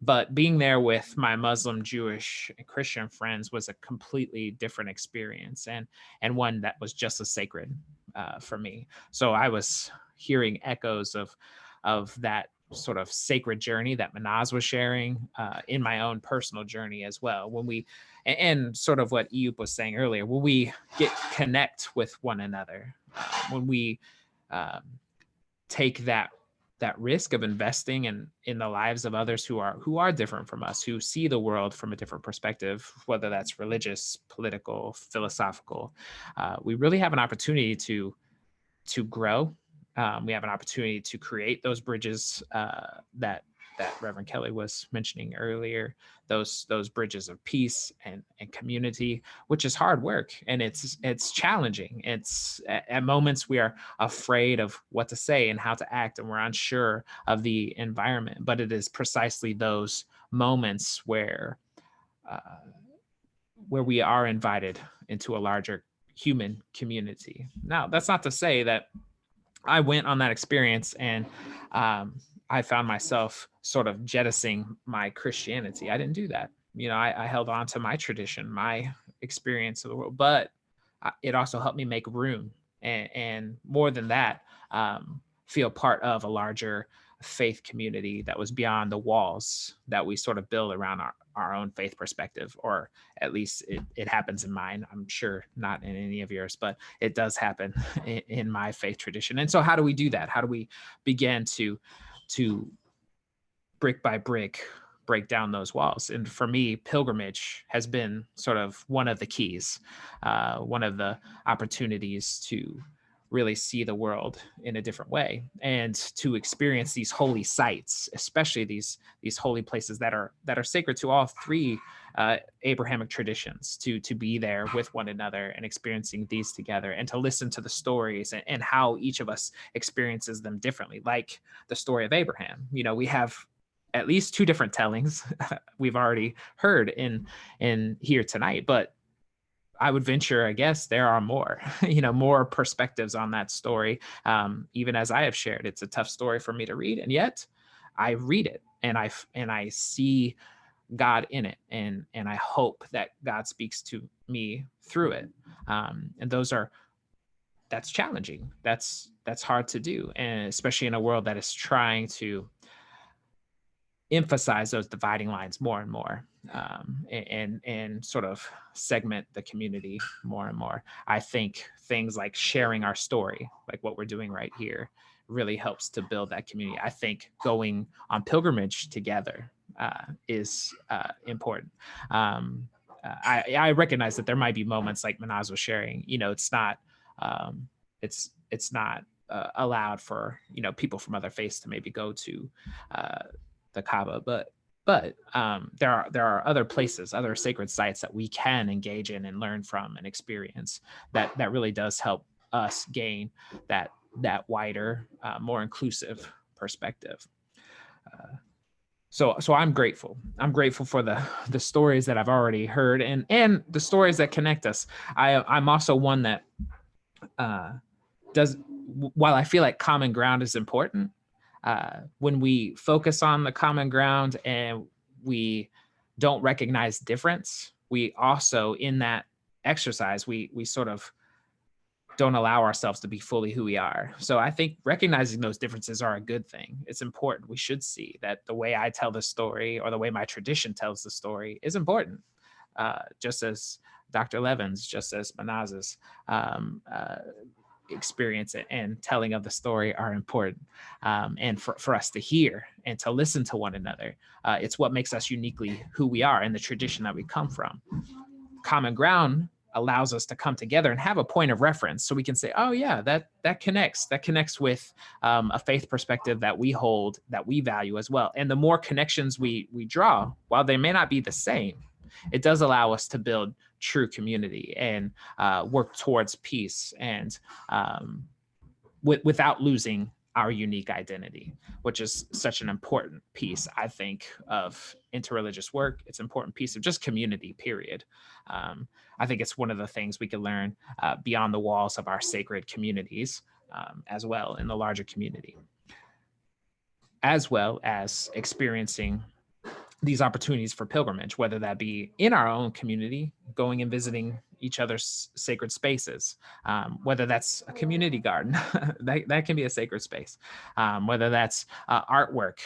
But being there with my Muslim, Jewish, and Christian friends was a completely different experience, and one that was just as sacred for me. So I was hearing echoes of that sort of sacred journey that Manaz was sharing, in my own personal journey as well. When we, and sort of what Iyup was saying earlier, when we connect with one another, when we take that risk of investing in the lives of others who are different from us, who see the world from a different perspective, whether that's religious, political, philosophical, we really have an opportunity to grow. We have an opportunity to create those bridges that Reverend Kelly was mentioning earlier, those bridges of peace and community, which is hard work, and it's challenging. It's at moments we are afraid of what to say and how to act, and we're unsure of the environment. But it is precisely those moments where we are invited into a larger human community. Now, that's not to say that I went on that experience and I found myself sort of jettisoning my Christianity. I didn't do that. I held on to my tradition, my experience of the world, but it also helped me make room and more than that, feel part of a larger faith community that was beyond the walls that we sort of build around our own faith perspective, or at least it happens in mine. I'm sure not in any of yours, but it does happen in my faith tradition. And so how do we do that? How do we begin to brick by brick break down those walls? And for me, pilgrimage has been sort of one of the keys, one of the opportunities to really see the world in a different way and to experience these holy sites, especially these holy places that are sacred to all three Abrahamic traditions, to be there with one another and experiencing these together, and to listen to the stories and how each of us experiences them differently. Like the story of Abraham, we have at least two different tellings we've already heard in here tonight, but I would venture, I guess, there are more, more perspectives on that story. Even as I have shared, it's a tough story for me to read, and yet I read it and I see God in it, and I hope that God speaks to me through it. And that's challenging. That's hard to do, and especially in a world that is trying to emphasize those dividing lines more and more, and sort of segment the community more and more. I think things like sharing our story, like what we're doing right here, really helps to build that community. I think going on pilgrimage together is important. I recognize that there might be moments like Manaz was sharing. It's not allowed for people from other faiths to maybe go to the Kaaba, but there are other places, other sacred sites that we can engage in and learn from and experience that really does help us gain that wider, more inclusive perspective. So I'm grateful. I'm grateful for the stories that I've already heard and the stories that connect us. I'm also one that while I feel like common ground is important, when we focus on the common ground and we don't recognize difference, we also, in that exercise, we sort of don't allow ourselves to be fully who we are. So I think recognizing those differences are a good thing. It's important. We should see that the way I tell the story or the way my tradition tells the story is important, just as Dr. Levin's, just as Manaz's experience and telling of the story are important, and for us to hear and to listen to one another. It's what makes us uniquely who we are and the tradition that we come from. Common ground allows us to come together and have a point of reference, so we can say, oh yeah, that connects with a faith perspective that we hold, that we value as well. And the more connections we draw, while they may not be the same, it does allow us to build true community and work towards peace, and without losing our unique identity, which is such an important piece, I think, of interreligious work. It's an important piece of just community, period. I think it's one of the things we can learn beyond the walls of our sacred communities, as well in the larger community, as well as experiencing these opportunities for pilgrimage, whether that be in our own community, going and visiting each other's sacred spaces, whether that's a community garden, that can be a sacred space, whether that's artwork,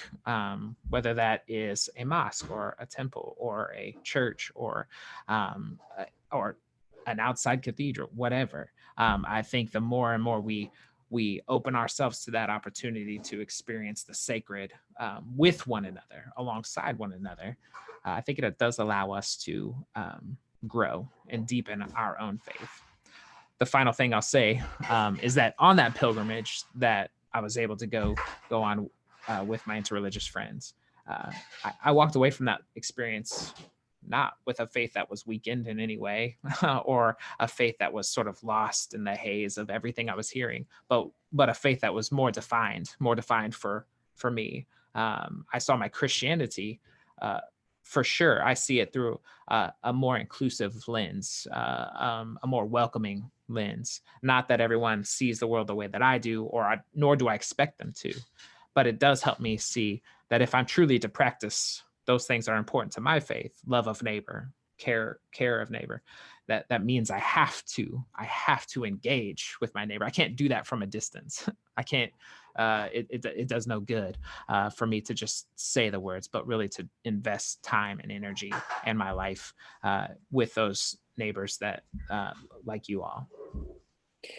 whether that is a mosque or a temple or a church or an outside cathedral, whatever. I think the more and more we open ourselves to that opportunity to experience the sacred with one another, alongside one another, I think it does allow us to grow and deepen our own faith. The final thing I'll say is that on that pilgrimage that I was able to go on with my interreligious friends, I walked away from that experience not with a faith that was weakened in any way or a faith that was sort of lost in the haze of everything I was hearing, but a faith that was more defined for me. I saw my Christianity, for sure. I see it through a more inclusive lens, a more welcoming lens. Not that everyone sees the world the way that I do, nor do I expect them to, but it does help me see that if I'm truly to practice those things are important to my faith, love of neighbor, care of neighbor, that means I have to engage with my neighbor. I can't do that from a distance. I can't, it does no good for me to just say the words, but really to invest time and energy in my life with those neighbors that like you all.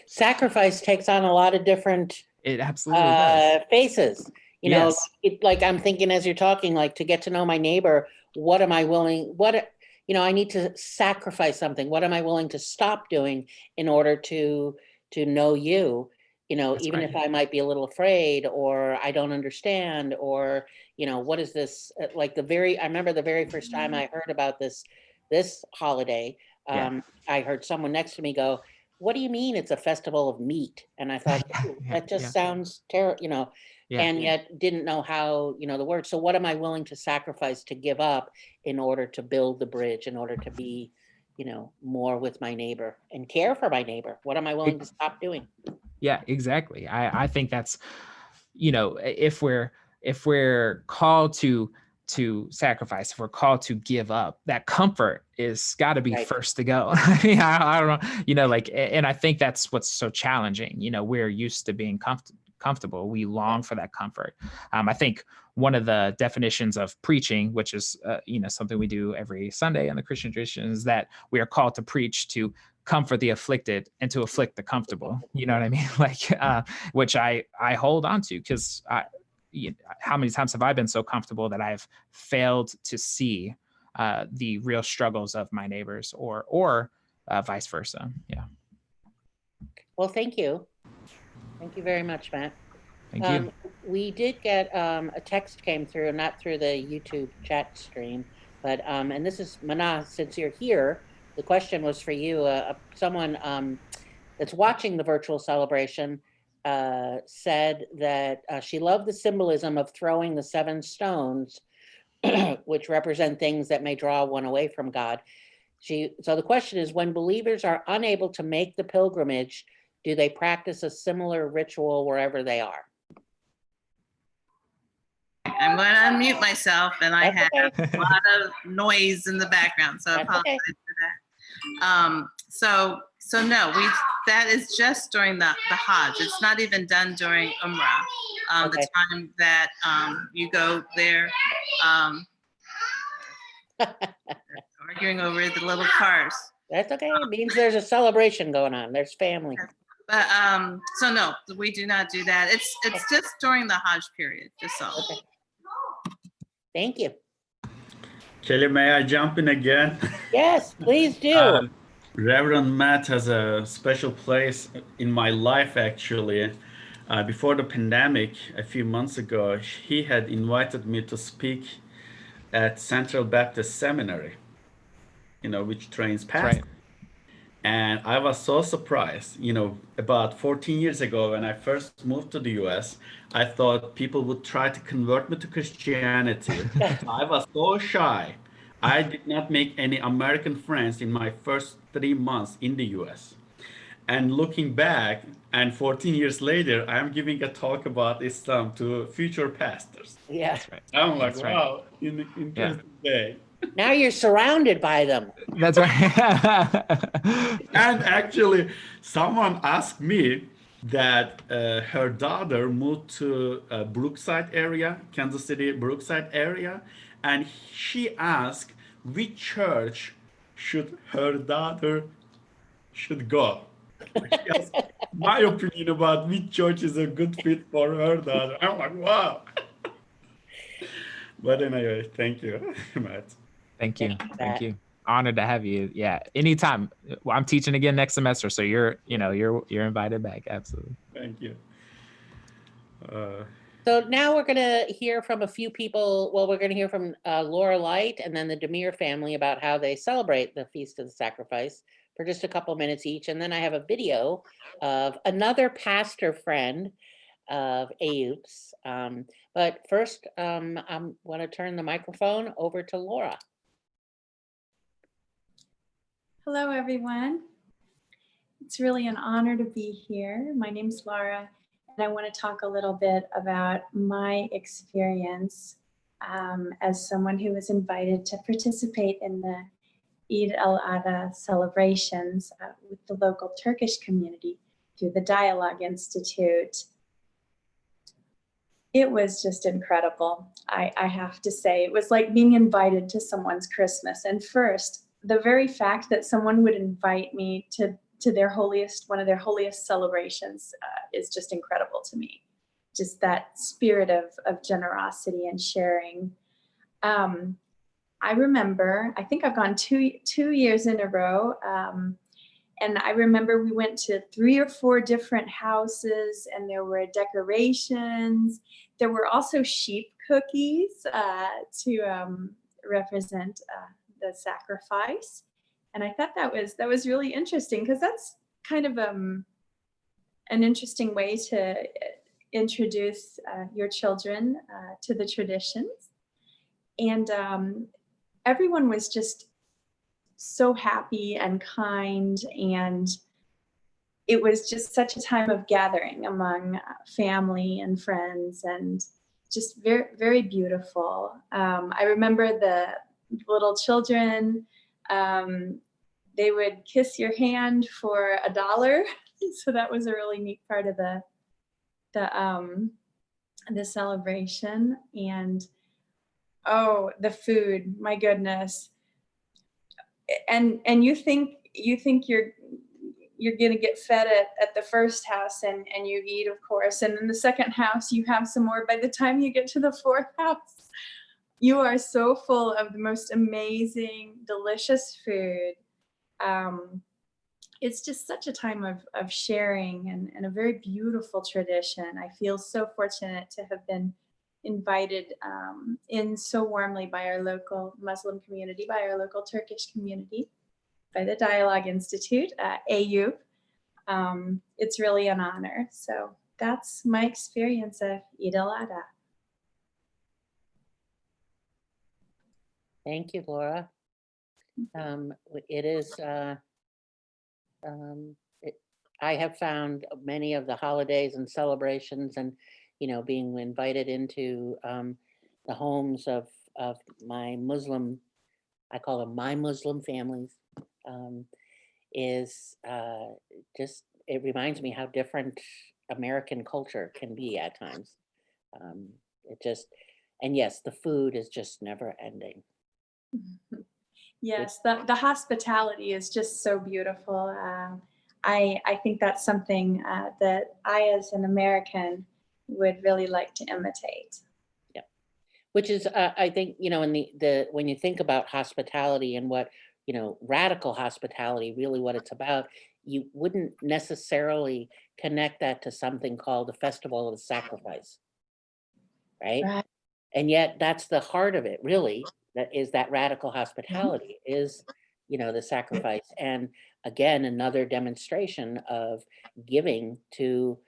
Sacrifice takes on a lot of different It absolutely does. faces. You know, Yes. like I'm thinking as you're talking, like to get to know my neighbor, what am I willing, I need to sacrifice something. What am I willing to stop doing in order to know you? That's Even right. if I might be a little afraid or I don't understand, or, what is this? Like I remember the very first time I heard about this holiday, Yeah. I heard someone next to me go, "What do you mean it's a festival of meat?" And I thought, "Ooh, that just sounds terrible, Yeah. and yet didn't know how, the word. So what am I willing to sacrifice, to give up in order to build the bridge, in order to be, more with my neighbor and care for my neighbor? What am I willing to stop doing? Yeah, exactly. I think that's, if we're called to sacrifice, if we're called to give up, that comfort is got to be Right. first to go. I mean, I don't know, and I think that's what's so challenging. We're used to being comfortable. We long for that comfort. I think one of the definitions of preaching, which is, something we do every Sunday in the Christian tradition, is that we are called to preach to comfort the afflicted and to afflict the comfortable. You know what I mean? Which I hold on to, because how many times have I been so comfortable that I've failed to see the real struggles of my neighbors, or vice versa. Yeah. Well, thank you. Thank you very much, Matt. Thank you. We did get a text came through, not through the YouTube chat stream, but and this is Mana, since you're here, the question was for you. Someone that's watching the virtual celebration said that she loved the symbolism of throwing the 7 stones, which represent things that may draw one away from God. So the question is, when believers are unable to make the pilgrimage, do they practice a similar ritual wherever they are? I'm going to unmute myself, and I That's have okay. a lot of noise in the background, so I That's apologize okay. for that. So no, that is just during the Hajj. It's not even done during Umrah, Okay. the time that you go there. Arguing over the little cars. That's okay. It means there's a celebration going on. There's family. But so no, we do not do that. It's just during the Hajj period, just so. Okay. Thank you. Kelly, may I jump in again? Yes, please do. Reverend Matt has a special place in my life, actually. Before the pandemic, a few months ago, he had invited me to speak at Central Baptist Seminary, which trains pastors. Right. And I was so surprised. About 14 years ago, when I first moved to the US, I thought people would try to convert me to Christianity. I was so shy. I did not make any American friends in my first 3 months in the US. And looking back, and 14 years later, I'm giving a talk about Islam to future pastors. Yeah. That's right. I'm like, That's right. wow, interesting day. Now you're surrounded by them. That's right. And actually, someone asked me that her daughter moved to Brookside area, Kansas City, Brookside area, and she asked which church should her daughter should go. She asked my opinion about which church is a good fit for her daughter. I'm like, wow. But anyway, thank you, Matt. Thank you. Thank you, Thank Matt. you. Honored to have you. Yeah. Anytime. Well, I'm teaching again next semester, so you're invited back. Absolutely. Thank you. So now we're going to hear from a few people. Well, we're going to hear from Laura Light and then the Demir family about how they celebrate the Feast of the Sacrifice for just a couple minutes each. And then I have a video of another pastor friend of Ayub's. But first, I want to turn the microphone over to Laura. Hello, everyone. It's really an honor to be here. My name's Laura, and I want to talk a little bit about my experience as someone who was invited to participate in the Eid-Al-Adha celebrations with the local Turkish community through the Dialogue Institute. It was just incredible. I have to say, it was like being invited to someone's Christmas. And first, the very fact that someone would invite me to their holiest, one of their holiest celebrations is just incredible to me. Just that spirit of generosity and sharing. I remember, I think I've gone two years in a row. And I remember we went to 3 or 4 different houses and there were decorations. There were also sheep cookies to represent the sacrifice. And I thought that was really interesting because that's kind of an interesting way to introduce your children to the traditions. And everyone was just so happy and kind, and it was just such a time of gathering among family and friends, and just very, very beautiful. I remember the little children, they would kiss your hand for $1. So that was a really neat part of the celebration. And oh, the food, my goodness. And you think you're gonna get fed at the first house and you eat, of course, and in the second house you have some more. By the time you get to the 4th house, you are so full of the most amazing, delicious food. It's just such a time of sharing and a very beautiful tradition. I feel so fortunate to have been invited in so warmly by our local Muslim community, by our local Turkish community, by the Dialogue Institute, Ayub. It's really an honor. So that's my experience of Eid-Al-Adha. Thank you, Laura. It is, I have found many of the holidays and celebrations and, being invited into the homes of my Muslim, I call them my Muslim families, is just, it reminds me how different American culture can be at times. And yes, the food is just never ending. Yes, the hospitality is just so beautiful. I think that's something that I, as an American, would really like to imitate. Yeah, which is, I think, in the when you think about hospitality and what, radical hospitality, really what it's about, you wouldn't necessarily connect that to something called the Festival of the Sacrifice, right? And yet that's the heart of it, really. That is that radical hospitality is, the sacrifice. And again, another demonstration of giving to,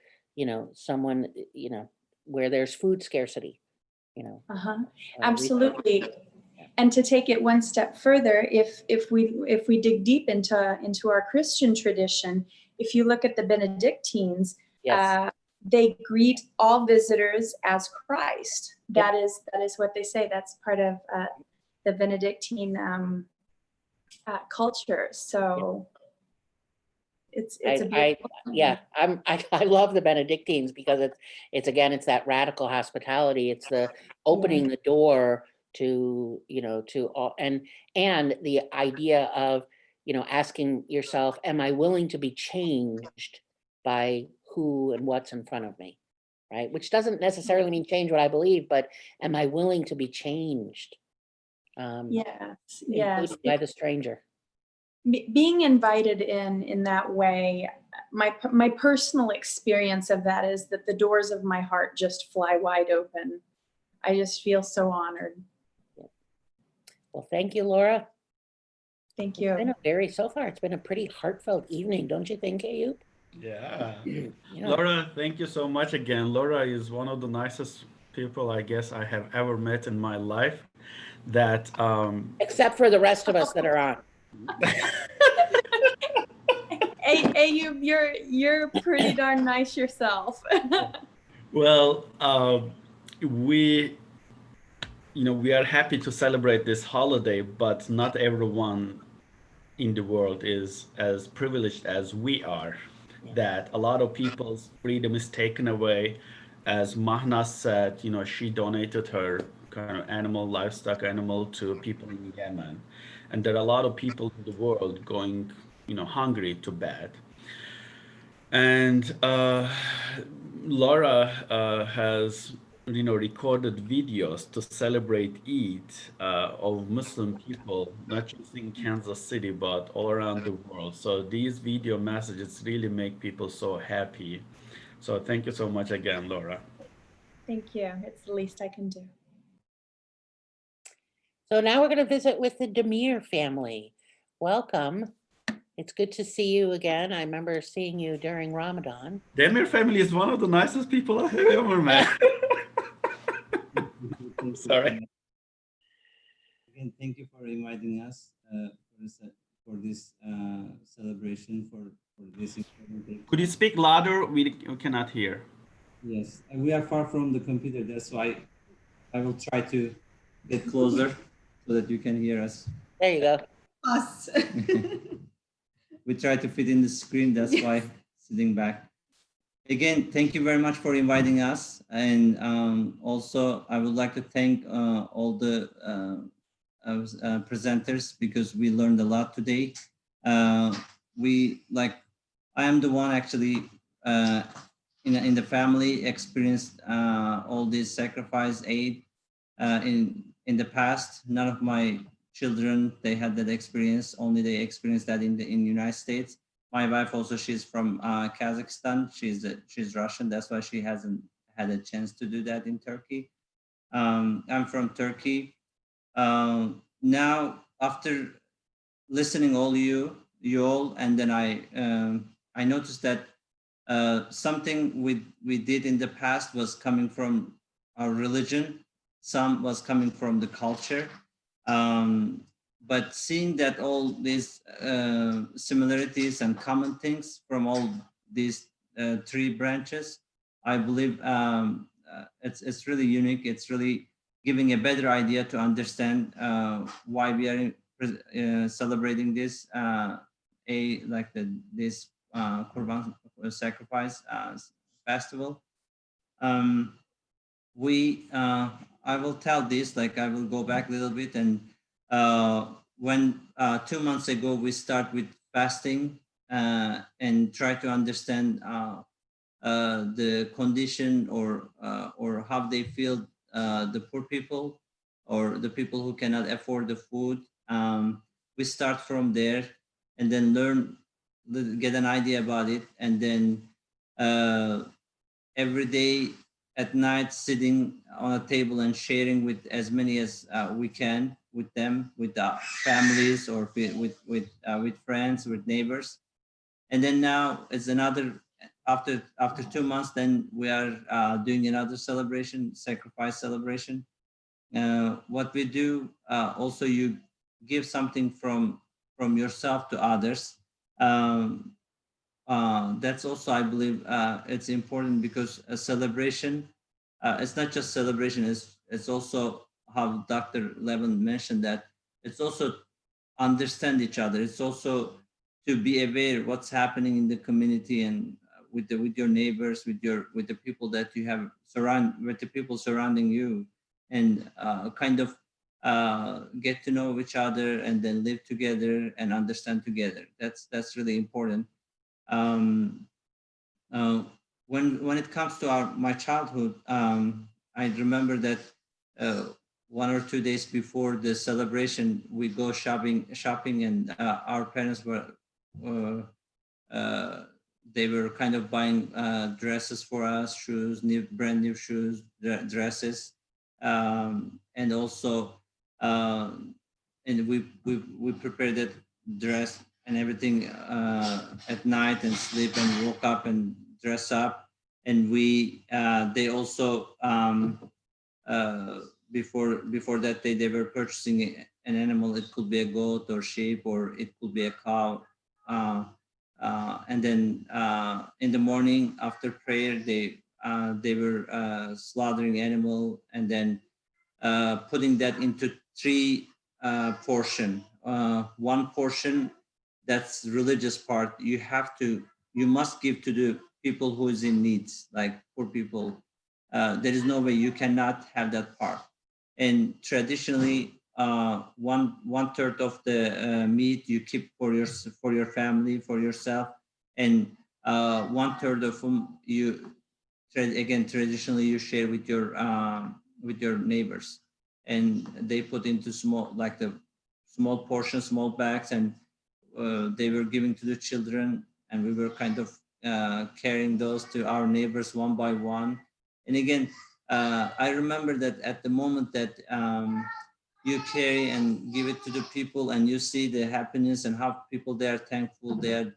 someone, where there's food scarcity, Absolutely. And to take it one step further, if we dig deep into our Christian tradition, if you look at the Benedictines, yes. They greet all visitors as Christ. That is what they say. That's part of the Benedictine culture. So it's a beautiful Yeah, I love the Benedictines because it's again, it's that radical hospitality. It's the opening the door to, to all, and the idea of, asking yourself, am I willing to be changed by who and what's in front of me? Right? Which doesn't necessarily mean change what I believe, but am I willing to be changed? yes. Including by the stranger. Being invited in that way, my personal experience of that is that the doors of my heart just fly wide open. I just feel so honored. Well, thank you, Laura. Thank It's been you. so far, it's been a pretty heartfelt evening, don't you think, Ayub? Yeah. Yeah. Laura, thank you so much again. Laura is one of the nicest people I guess I have ever met in my life. That Except for the rest of us that are on. Hey, you're pretty darn nice yourself. well, we we are happy to celebrate this holiday, but not everyone in the world is as privileged as we are. That a lot of people's freedom is taken away. As Mahna said, she donated her kind of livestock animal to people in Yemen. And there are a lot of people in the world going, hungry to bed. And Laura has recorded videos to celebrate Eid of Muslim people, not just in Kansas City, but all around the world. So these video messages really make people so happy. So thank you so much again, Laura. Thank you. It's the least I can do. So now we're going to visit with the Demir family. Welcome. It's good to see you again. I remember seeing you during Ramadan. Demir family is one of the nicest people I have ever met. Sorry. Again, thank you for inviting us for this celebration for this important day. Could you speak louder? We cannot hear. Yes, and we are far from the computer. That's why I will try to get closer so that you can hear us. There you go. Us. We try to fit in the screen. That's why sitting back. Again, thank you very much for inviting us. And also, I would like to thank all the presenters because we learned a lot today. I am the one actually in the family experienced all this sacrifice aid in the past. None of my children, they had that experience. Only they experienced that in the United States. My wife also, she's from Kazakhstan. She's Russian. That's why she hasn't had a chance to do that in Turkey. I'm from Turkey. Now, after listening you all, and then I noticed that something we did in the past was coming from our religion. Some was coming from the culture. But seeing that all these similarities and common things from all these three branches, I believe it's really unique. It's really giving a better idea to understand why we are celebrating this this Qurban sacrifice festival. I will tell this, I will go back a little bit, and when 2 months ago we start with fasting and try to understand the condition or how they feel, the poor people or the people who cannot afford the food. We start from there and then get an idea about it, and then every day at night sitting on a table and sharing with as many as we can with them, with families or with friends, with neighbors. And then now it's another, after 2 months, then we are doing another celebration, sacrifice celebration. What we do, also you give something from yourself to others. That's also, I believe, it's important because a celebration, it's not just celebration, it's also how Dr. Levin mentioned that it's also understand each other. It's also to be aware what's happening in the community and with your neighbors, with the people that you have with the people surrounding you, and kind of get to know each other and then live together and understand together. That's really important. Um, when it comes to my childhood, I remember that 1 or 2 days before the celebration, we go shopping, and our parents were uh, they were kind of buying dresses for us, shoes, brand new shoes, dresses, and also and we prepared that dress and everything at night and sleep and woke up and dress up, and they also before that day they were purchasing an animal. It could be a goat or sheep, or it could be a cow. And then in the morning after prayer, they were slaughtering animal and then putting that into three portion. One portion, that's religious part. You must give to the people who is in needs, like poor people. There is no way you cannot have that part. And traditionally, one third of the meat you keep for your family, for yourself, and 1/3 of whom traditionally you share with your neighbors, and they put into the small portions, small bags, and they were giving to the children, and we were kind of carrying those to our neighbors one by one. And again, I remember that at the moment that you carry and give it to the people, and you see the happiness and how people, they are thankful, they are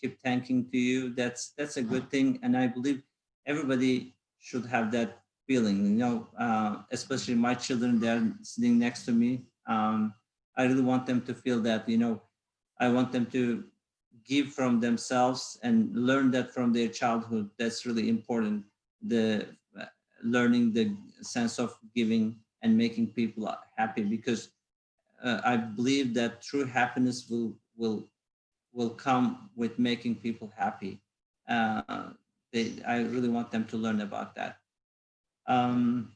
keep thanking to you. That's a good thing, and I believe everybody should have that feeling. Especially my children, they are sitting next to me. I really want them to feel that. I want them to give from themselves and learn that from their childhood. That's really important. The learning the sense of giving and making people happy, because I believe that true happiness will come with making people happy. I really want them to learn about that. And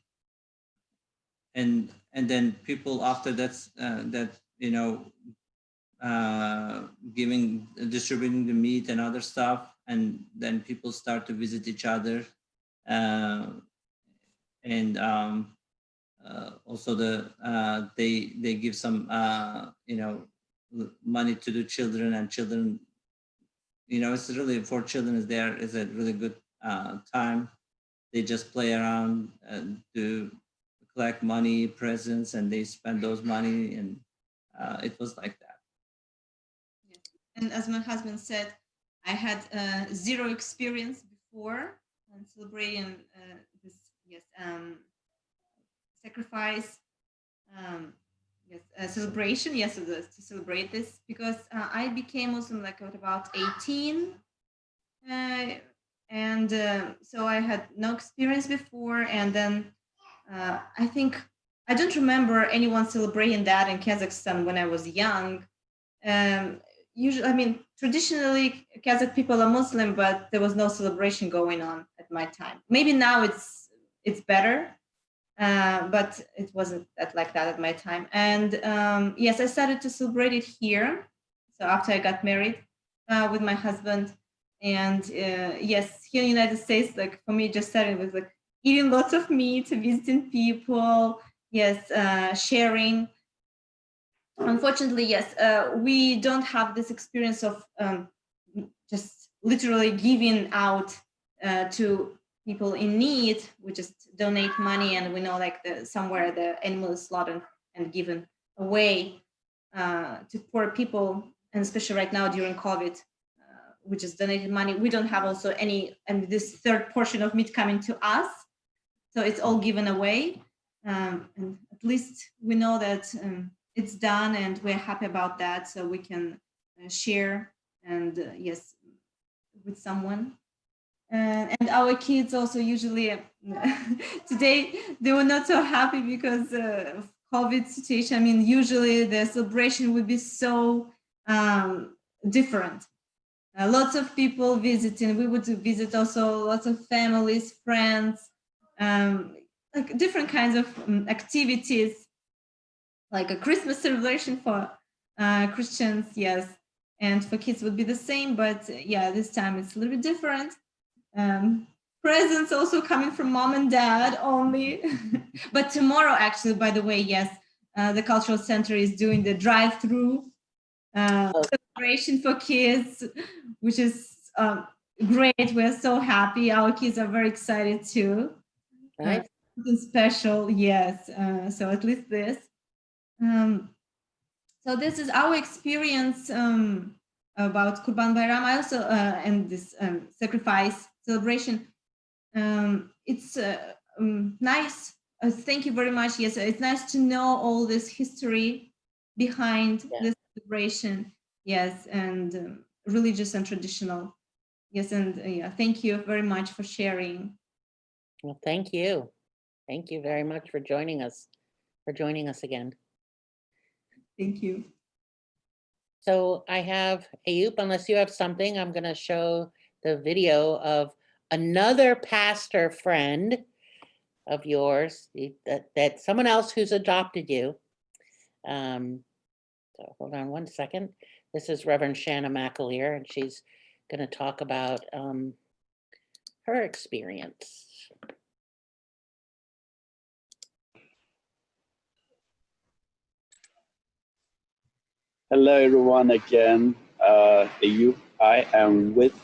then people after distributing the meat and other stuff, and then people start to visit each other, and also they give some money to the children, and children, it's really, for children, is a really good time. They just play around and collect money, presents, and they spend those money, and it was like that. And as my husband said, I had zero experience before and celebrating this sacrifice, celebration, to celebrate this, because I became Muslim like at about 18, and so I had no experience before, and then I think I don't remember anyone celebrating that in Kazakhstan when I was young. Usually, traditionally Kazakh people are Muslim, but there was no celebration going on at my time. Maybe now it's better, but it wasn't like that at my time. And yes, I started to celebrate it here. So after I got married with my husband, and yes, here in the United States, like for me, just started with like eating lots of meat, visiting people, sharing. Unfortunately, yes, we don't have this experience of just literally giving out to people in need. We just donate money, and we know like somewhere the animal is slaughtered and given away to poor people, and especially right now during COVID, we just donated money. We don't have also any, and this third portion of meat coming to us, so it's all given away, and at least we know that it's done, and we're happy about that, so we can share and yes, with someone. And our kids also usually today they were not so happy because of COVID situation. I mean, usually the celebration would be so different. Lots of people visiting. We would visit also lots of families, friends, like different kinds of activities, like a Christmas celebration for Christians, yes, and for kids would be the same, but yeah, this time it's a little bit different. Presents also coming from mom and dad only. But tomorrow, actually, by the way, yes, the cultural center is doing the drive-through celebration for kids, which is great. We're so happy. Our kids are very excited too. Right. Something special, yes. So at least this. So this is our experience about Kurban Bayram. I also and this sacrifice celebration. It's nice. Thank you very much. Yes, it's nice to know all this history behind this celebration. Yes, and religious and traditional. Yes, and yeah, thank you very much for sharing. Well, thank you. Thank you very much for joining us again. Thank you. So I have Ayub, unless you have something, I'm going to show the video of another pastor friend of yours, that someone else who's adopted you. So hold on one second. This is Reverend Shanna McAleer, and she's going to talk about her experience. Hello, everyone. Again, I am with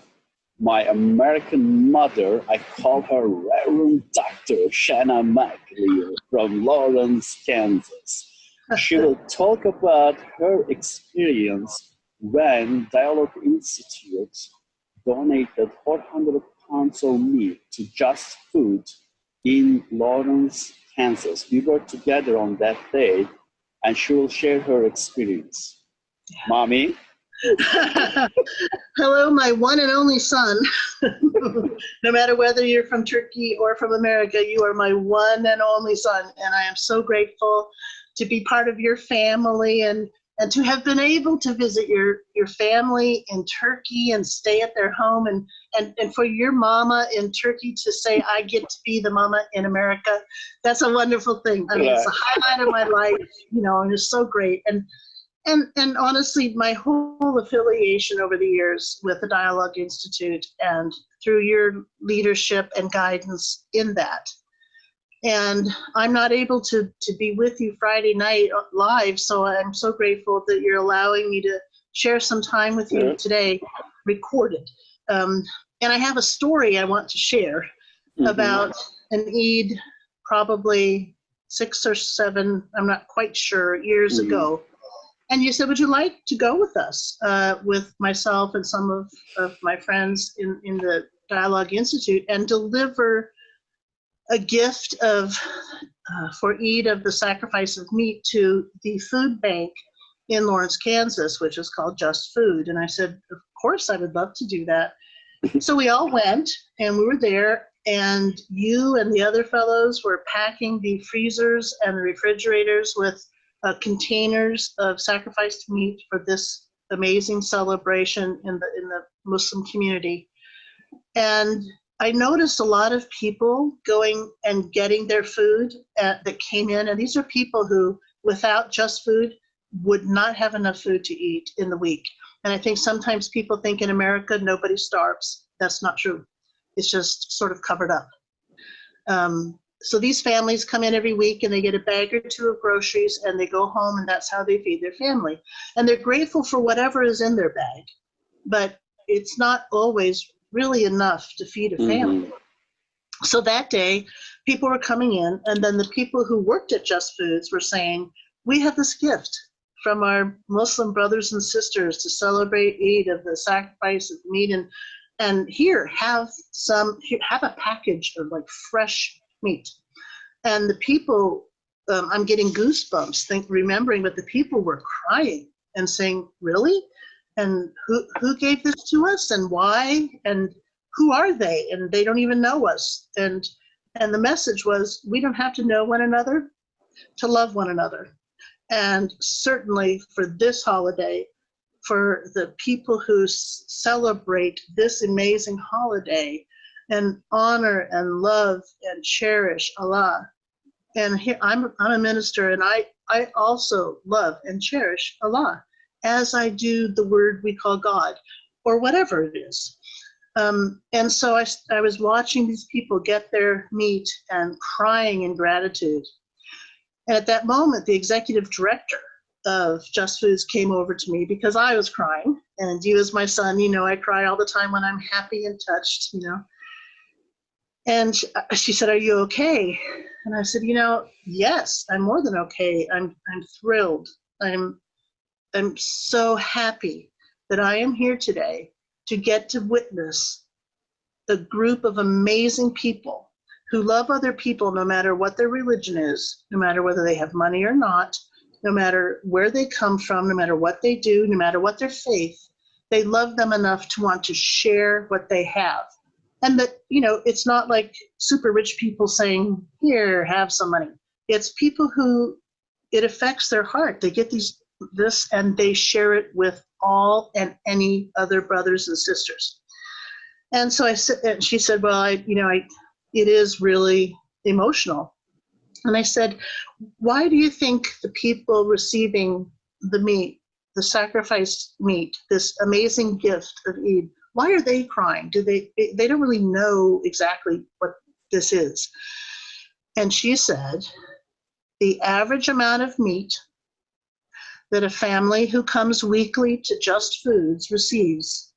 my American mother. I call her Reverend Dr. Shanna McAleer from Lawrence, Kansas. She will talk about her experience when Dialogue Institute donated 400 pounds of meat to Just Food in Lawrence, Kansas. We were together on that day, and she will share her experience. Mommy? Hello, my one and only son. No matter whether you're from Turkey or from America, you are my one and only son. And I am so grateful to be part of your family and to have been able to visit your family in Turkey and stay at their home, and for your mama in Turkey to say, I get to be the mama in America. That's a wonderful thing. I mean, it's a highlight of my life, and it's so great. And honestly, my whole affiliation over the years with the Dialogue Institute and through your leadership and guidance in that. And I'm not able to be with you Friday night live, so I'm so grateful that you're allowing me to share some time with you today, recorded. And I have a story I want to share about an Eid, probably 6 or 7, I'm not quite sure, years ago. And you said, would you like to go with us, with myself and some of my friends in the Dialogue Institute, and deliver a gift of for Eid of the sacrifice of meat to the food bank in Lawrence, Kansas, which is called Just Food. And I said, of course, I would love to do that. So we all went, and we were there, and you and the other fellows were packing the freezers and the refrigerators with containers of sacrificed meat for this amazing celebration in the Muslim community. And I noticed a lot of people going and getting their food that came in, and these are people who, without Just Food, would not have enough food to eat in the week. And I think sometimes people think in America nobody starves. That's not true. It's just sort of covered up. So these families come in every week and they get a bag or two of groceries and they go home, and that's how they feed their family. And they're grateful for whatever is in their bag, but it's not always really enough to feed a family. So that day, people were coming in, and then the people who worked at Just Foods were saying, we have this gift from our Muslim brothers and sisters to celebrate Eid of the sacrifice of meat, and here, have a package of like fresh meat. And the people, I'm getting goosebumps remembering, but the people were crying and saying, really? And who gave this to us, and why? And who are they? And they don't even know us. And the message was, we don't have to know one another to love one another. And certainly for this holiday, for the people who celebrate this amazing holiday and honor and love and cherish Allah. And here I'm a minister, and I also love and cherish Allah, as I do the word we call God, or whatever it is. And so I was watching these people get their meat and crying in gratitude. And at that moment, the executive director of Just Foods came over to me because I was crying. And you, as my son, you know, I cry all the time when I'm happy and touched, you know. And she said, "Are you okay?" And I said, "You know, yes, I'm more than okay. I'm thrilled. I'm so happy that I am here today to get to witness a group of amazing people who love other people no matter what their religion is, no matter whether they have money or not, no matter where they come from, no matter what they do, no matter what their faith. They love them enough to want to share what they have. And that, you know, it's not like super rich people saying, here, have some money. It's people who it affects their heart. They get this and they share it with all and any other brothers and sisters. And so I said, and she said, well, it is really emotional. And I said, why do you think the people receiving the meat, the sacrificed meat, this amazing gift of Eid, why are they crying? They don't really know exactly what this is. And she said, the average amount of meat that a family who comes weekly to Just Foods receives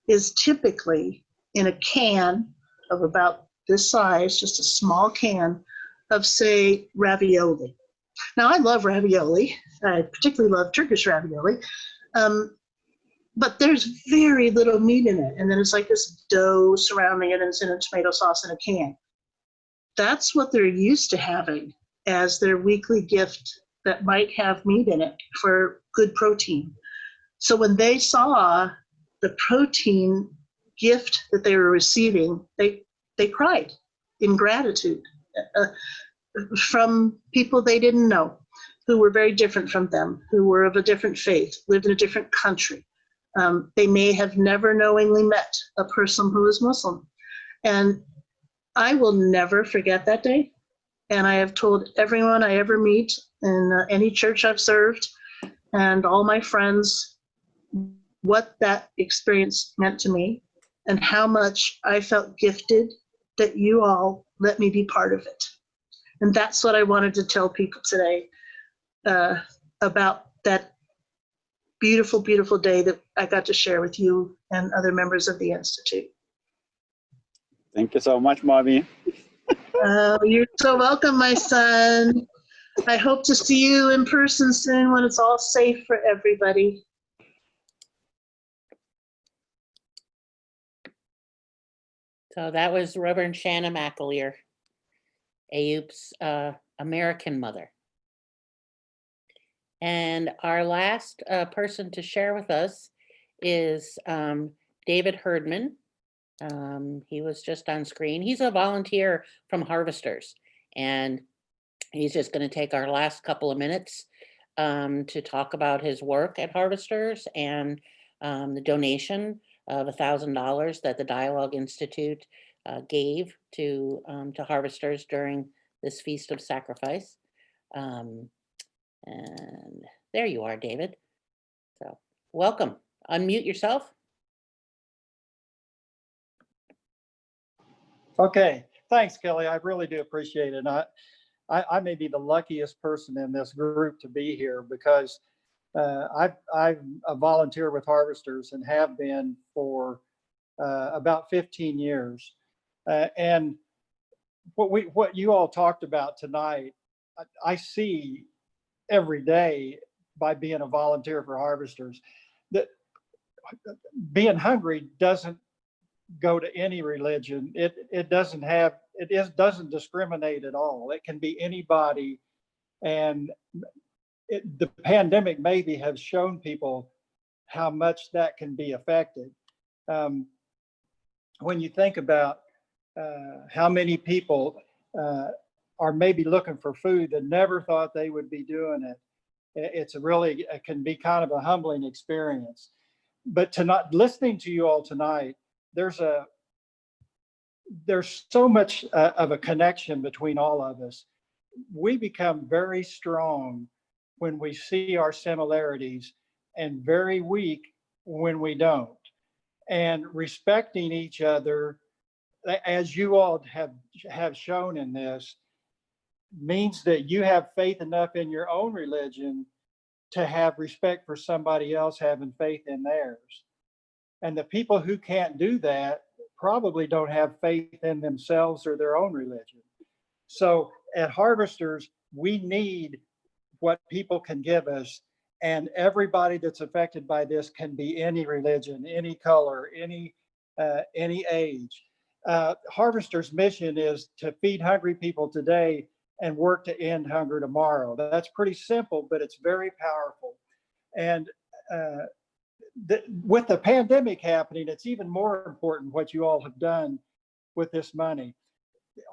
is typically in a can of about this size, just a small can of, say, ravioli. Now, I love ravioli. I particularly love Turkish ravioli. But there's very little meat in it. And then it's like this dough surrounding it, and it's in a tomato sauce in a can. That's what they're used to having as their weekly gift that might have meat in it for good protein. So when they saw the protein gift that they were receiving, they cried in gratitude from people they didn't know, who were very different from them, who were of a different faith, lived in a different country. They may have never knowingly met a person who is Muslim. And I will never forget that day. And I have told everyone I ever meet in any church I've served and all my friends what that experience meant to me and how much I felt gifted that you all let me be part of it. And that's what I wanted to tell people today about that beautiful, beautiful day that I got to share with you and other members of the Institute. Thank you so much, Mommy. You're so welcome, my son. I hope to see you in person soon when it's all safe for everybody. So that was Reverend Shanna McAleer, Ayub's American mother. And our last person to share with us is David Herdman. He was just on screen. He's a volunteer from Harvesters, and he's just going to take our last couple of minutes to talk about his work at Harvesters and the donation of $1,000 that the Dialogue Institute gave to Harvesters during this Feast of Sacrifice. And there you are, David. So welcome. Unmute yourself. Okay, thanks, Kelly. I really do appreciate it. I may be the luckiest person in this group to be here because I'm a volunteer with Harvesters and have been for about 15 years. And what you all talked about tonight, I see every day by being a volunteer for Harvesters. That being hungry doesn't go to any religion. It doesn't discriminate at all. It can be anybody. And the pandemic maybe has shown people how much that can be affected. when you think about how many people are maybe looking for food that never thought they would be doing it, it can be kind of a humbling experience. But listening to you all tonight, there's so much of a connection between all of us. We become very strong when we see our similarities and very weak when we don't. And respecting each other, as you all have shown in this, means that you have faith enough in your own religion to have respect for somebody else having faith in theirs. And the people who can't do that probably don't have faith in themselves or their own religion. So at Harvesters, we need what people can give us, and everybody that's affected by this can be any religion, any color, any age. Harvesters' mission is to feed hungry people today and work to end hunger tomorrow. That's pretty simple, but it's very powerful. And with the pandemic happening, it's even more important what you all have done with this money.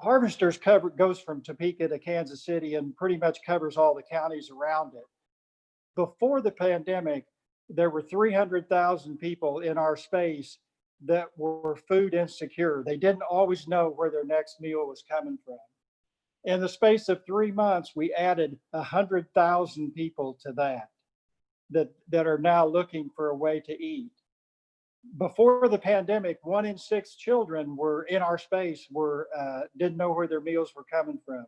Harvesters goes from Topeka to Kansas City and pretty much covers all the counties around it. Before the pandemic, there were 300,000 people in our space that were food insecure. They didn't always know where their next meal was coming from. In the space of 3 months, we added 100,000 people to that are now looking for a way to eat. Before the pandemic, 1 in 6 children were in our space didn't know where their meals were coming from.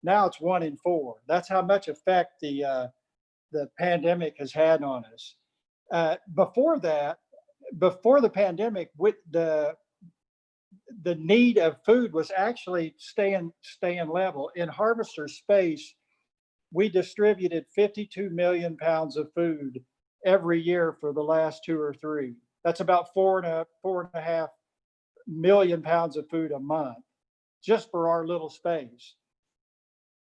Now it's 1 in 4. That's how much effect the pandemic has had on us. Before the pandemic, with the need of food was actually staying level. In Harvester space, we distributed 52 million pounds of food every year for the last 2 or 3. That's about 4.5 million pounds of food a month, just for our little space.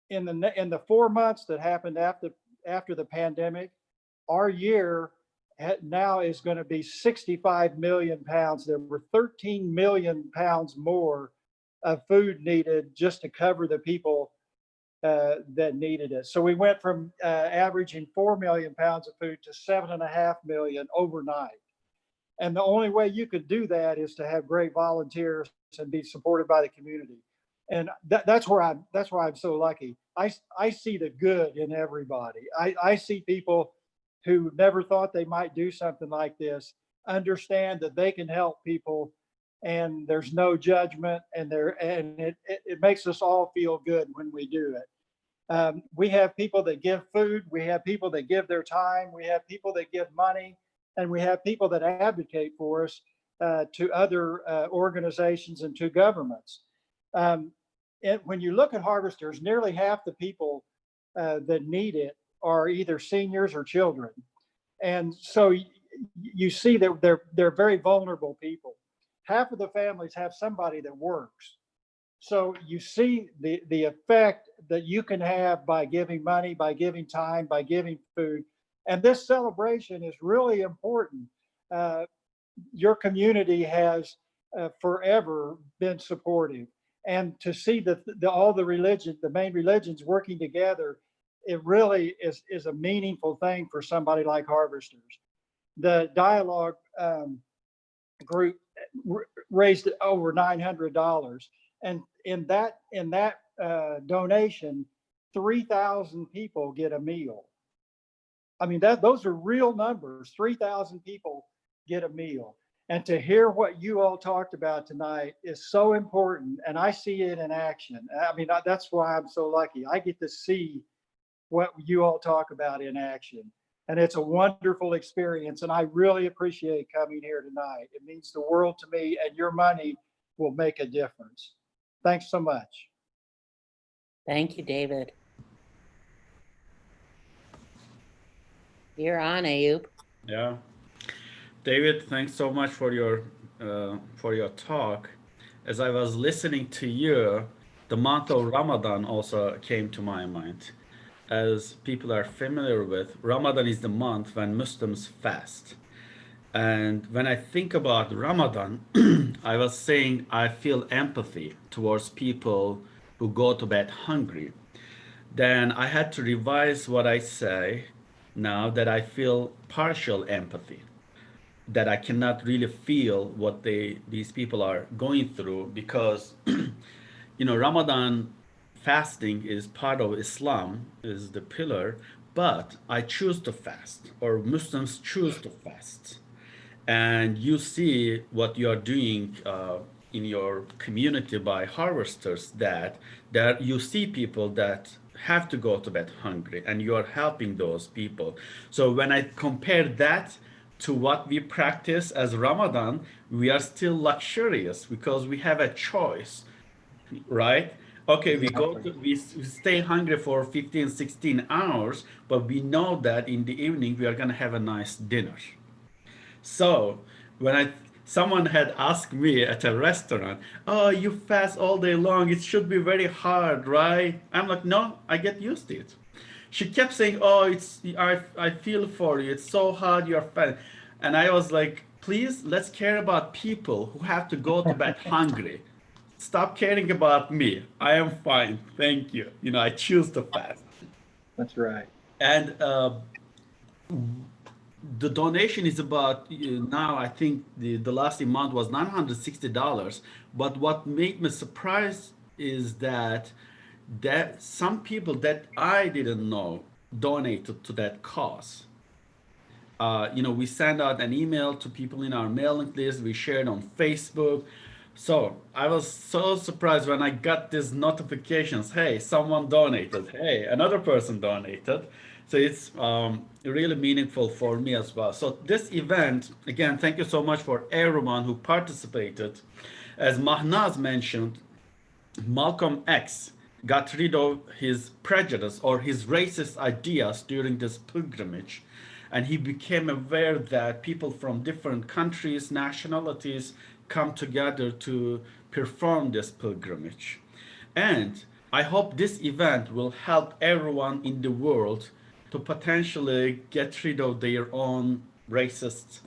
In the 4 months that happened after the pandemic, our year now is going to be 65 million pounds. There were 13 million pounds more of food needed just to cover the people that needed it. So we went from averaging 4 million pounds of food to 7.5 million overnight. And the only way you could do that is to have great volunteers and be supported by the community. And that's why I'm so lucky. I see the good in everybody. I see people who never thought they might do something like this understand that they can help people, and there's no judgment, and it makes us all feel good when we do it. We have people that give food, we have people that give their time, we have people that give money, and we have people that advocate for us to other organizations and to governments. When you look at Harvesters, nearly half the people that need it are either seniors or children. And so you see that they're very vulnerable people. Half of the families have somebody that works. So you see the effect that you can have by giving money, by giving time, by giving food. And this celebration is really important. Your community has forever been supportive. And to see all the religions, the main religions working together, it really is a meaningful thing for somebody like Harvesters. The dialogue group raised over $900, and in that donation, 3,000 people get a meal. I mean, those are real numbers. 3,000 people get a meal. And to hear what you all talked about tonight is so important, and I see it in action. I mean, that's why I'm so lucky. I get to see what you all talk about in action, and it's a wonderful experience, and I really appreciate coming here tonight. It means the world to me, and your money will make a difference. Thanks so much. Thank you, David. You're on, Ayub. Yeah. David, thanks so much for your talk. As I was listening to you, the month of Ramadan also came to my mind. As people are familiar with, Ramadan is the month when Muslims fast. And when I think about Ramadan, I was saying I feel empathy towards people who go to bed hungry. Then I had to revise what I say now that I feel partial empathy, that I cannot really feel what these people are going through because Ramadan fasting is part of Islam, is the pillar, but I choose to fast, or Muslims choose to fast. And you see what you are doing in your community by harvesters, that there you see people that have to go to bed hungry, and you are helping those people. So when I compare that to what we practice as Ramadan, we are still luxurious because we have a choice, right? Okay, we stay hungry for 15, 16 hours, but we know that in the evening we are going to have a nice dinner. So when someone had asked me at a restaurant, "Oh, you fast all day long. It should be very hard, right?" I'm like, "No, I get used to it." She kept saying, "Oh, I feel for you. It's so hard. You're fat," and I was like, "Please, let's care about people who have to go to bed hungry. Stop caring about me. I am fine. Thank you. I choose to fast." That's right. And the donation is about now, I think the last amount was $960. But what made me surprised is that some people that I didn't know donated to that cause. We send out an email to people in our mailing list. We shared on Facebook. So I was so surprised when I got these notifications. Hey, someone donated. Hey, another person donated. So it's really meaningful for me as well. So this event, again, thank you so much for everyone who participated. As Mahnaz mentioned, Malcolm X got rid of his prejudice or his racist ideas during this pilgrimage. And he became aware that people from different countries, nationalities come together to perform this pilgrimage. And I hope this event will help everyone in the world to potentially get rid of their own racist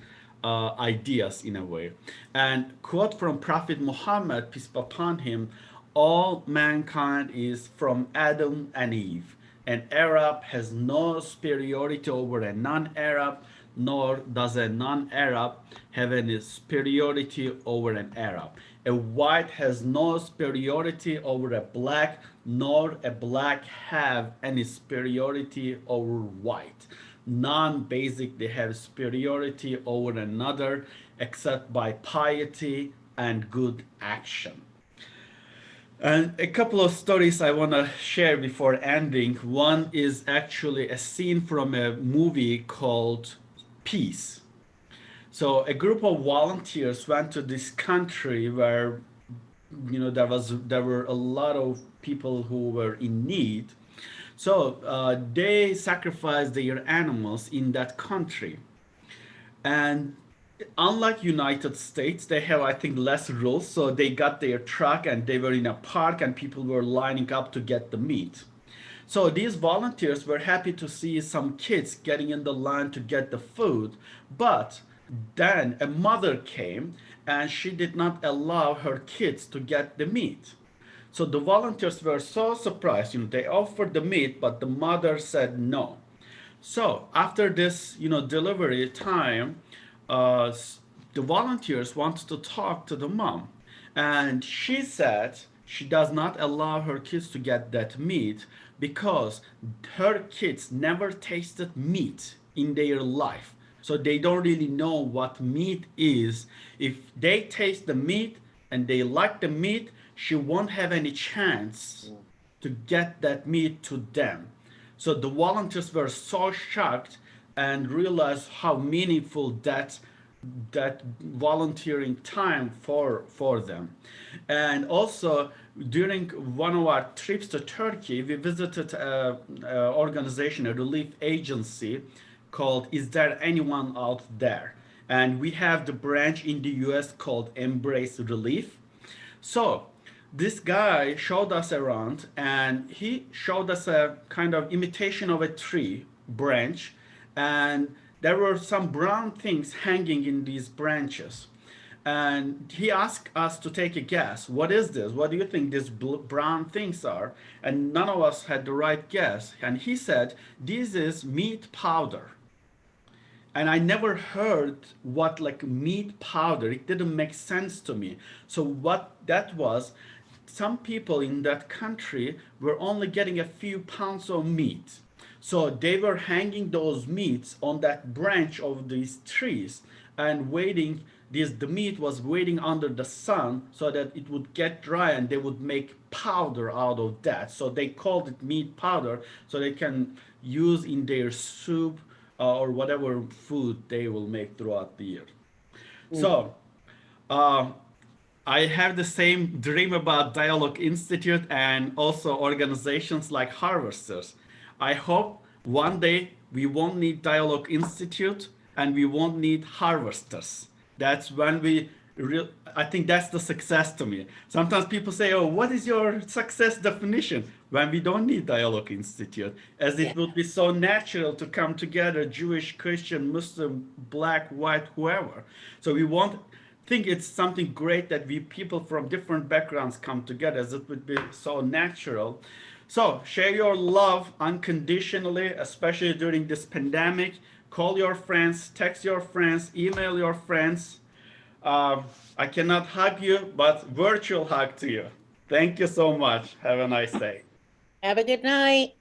ideas in a way. And quote from Prophet Muhammad, peace be upon him, all mankind is from Adam and Eve. An Arab has no superiority over a non-Arab, nor does a non-Arab have any superiority over an Arab. A white has no superiority over a black, nor a black have any superiority over white. None basically have superiority over another except by piety and good action. And a couple of stories I want to share before ending. One is actually a scene from a movie called Peace. So a group of volunteers went to this country where there were a lot of people who were in need. So they sacrificed their animals in that country. And unlike United States, they have, I think, less rules. So they got their truck and they were in a park and people were lining up to get the meat. So these volunteers were happy to see some kids getting in the line to get the food. But then a mother came and she did not allow her kids to get the meat. So the volunteers were so surprised. They offered the meat, but the mother said no. So after this, delivery time, uh, the volunteers wanted to talk to the mom, and she said she does not allow her kids to get that meat because her kids never tasted meat in their life. So they don't really know what meat is. If they taste the meat and they like the meat, she won't have any chance to get that meat to them. So the volunteers were so shocked and realized how meaningful that volunteering time for them. And also during one of our trips to Turkey, we visited a organization, a relief agency called Is There Anyone Out There? And we have the branch in the US called Embrace Relief. So this guy showed us around and he showed us a kind of imitation of a tree branch, and there were some brown things hanging in these branches. And he asked us to take a guess. What is this? What do you think these brown things are? And none of us had the right guess. And he said, this is meat powder. And I never heard what like meat powder. It didn't make sense to me. So what that was, some people in that country were only getting a few pounds of meat. So they were hanging those meats on that branch of these trees and waiting. The meat was waiting under the sun so that it would get dry and they would make powder out of that. So they called it meat powder so they can use in their soup or whatever food they will make throughout the year. So I have the same dream about Dialogue Institute and also organizations like Harvesters. I hope one day we won't need Dialogue Institute and we won't need Harvesters. That's when I think that's the success to me. Sometimes people say, oh, what is your success definition? When we don't need Dialogue Institute, as it would be so natural to come together, Jewish, Christian, Muslim, Black, white, whoever. So we won't think it's something great that we people from different backgrounds come together, as it would be so natural. So share your love unconditionally, especially during this pandemic. Call your friends, text your friends, email your friends. I cannot hug you, but virtual hug to you. Thank you so much. Have a nice day. Have a good night.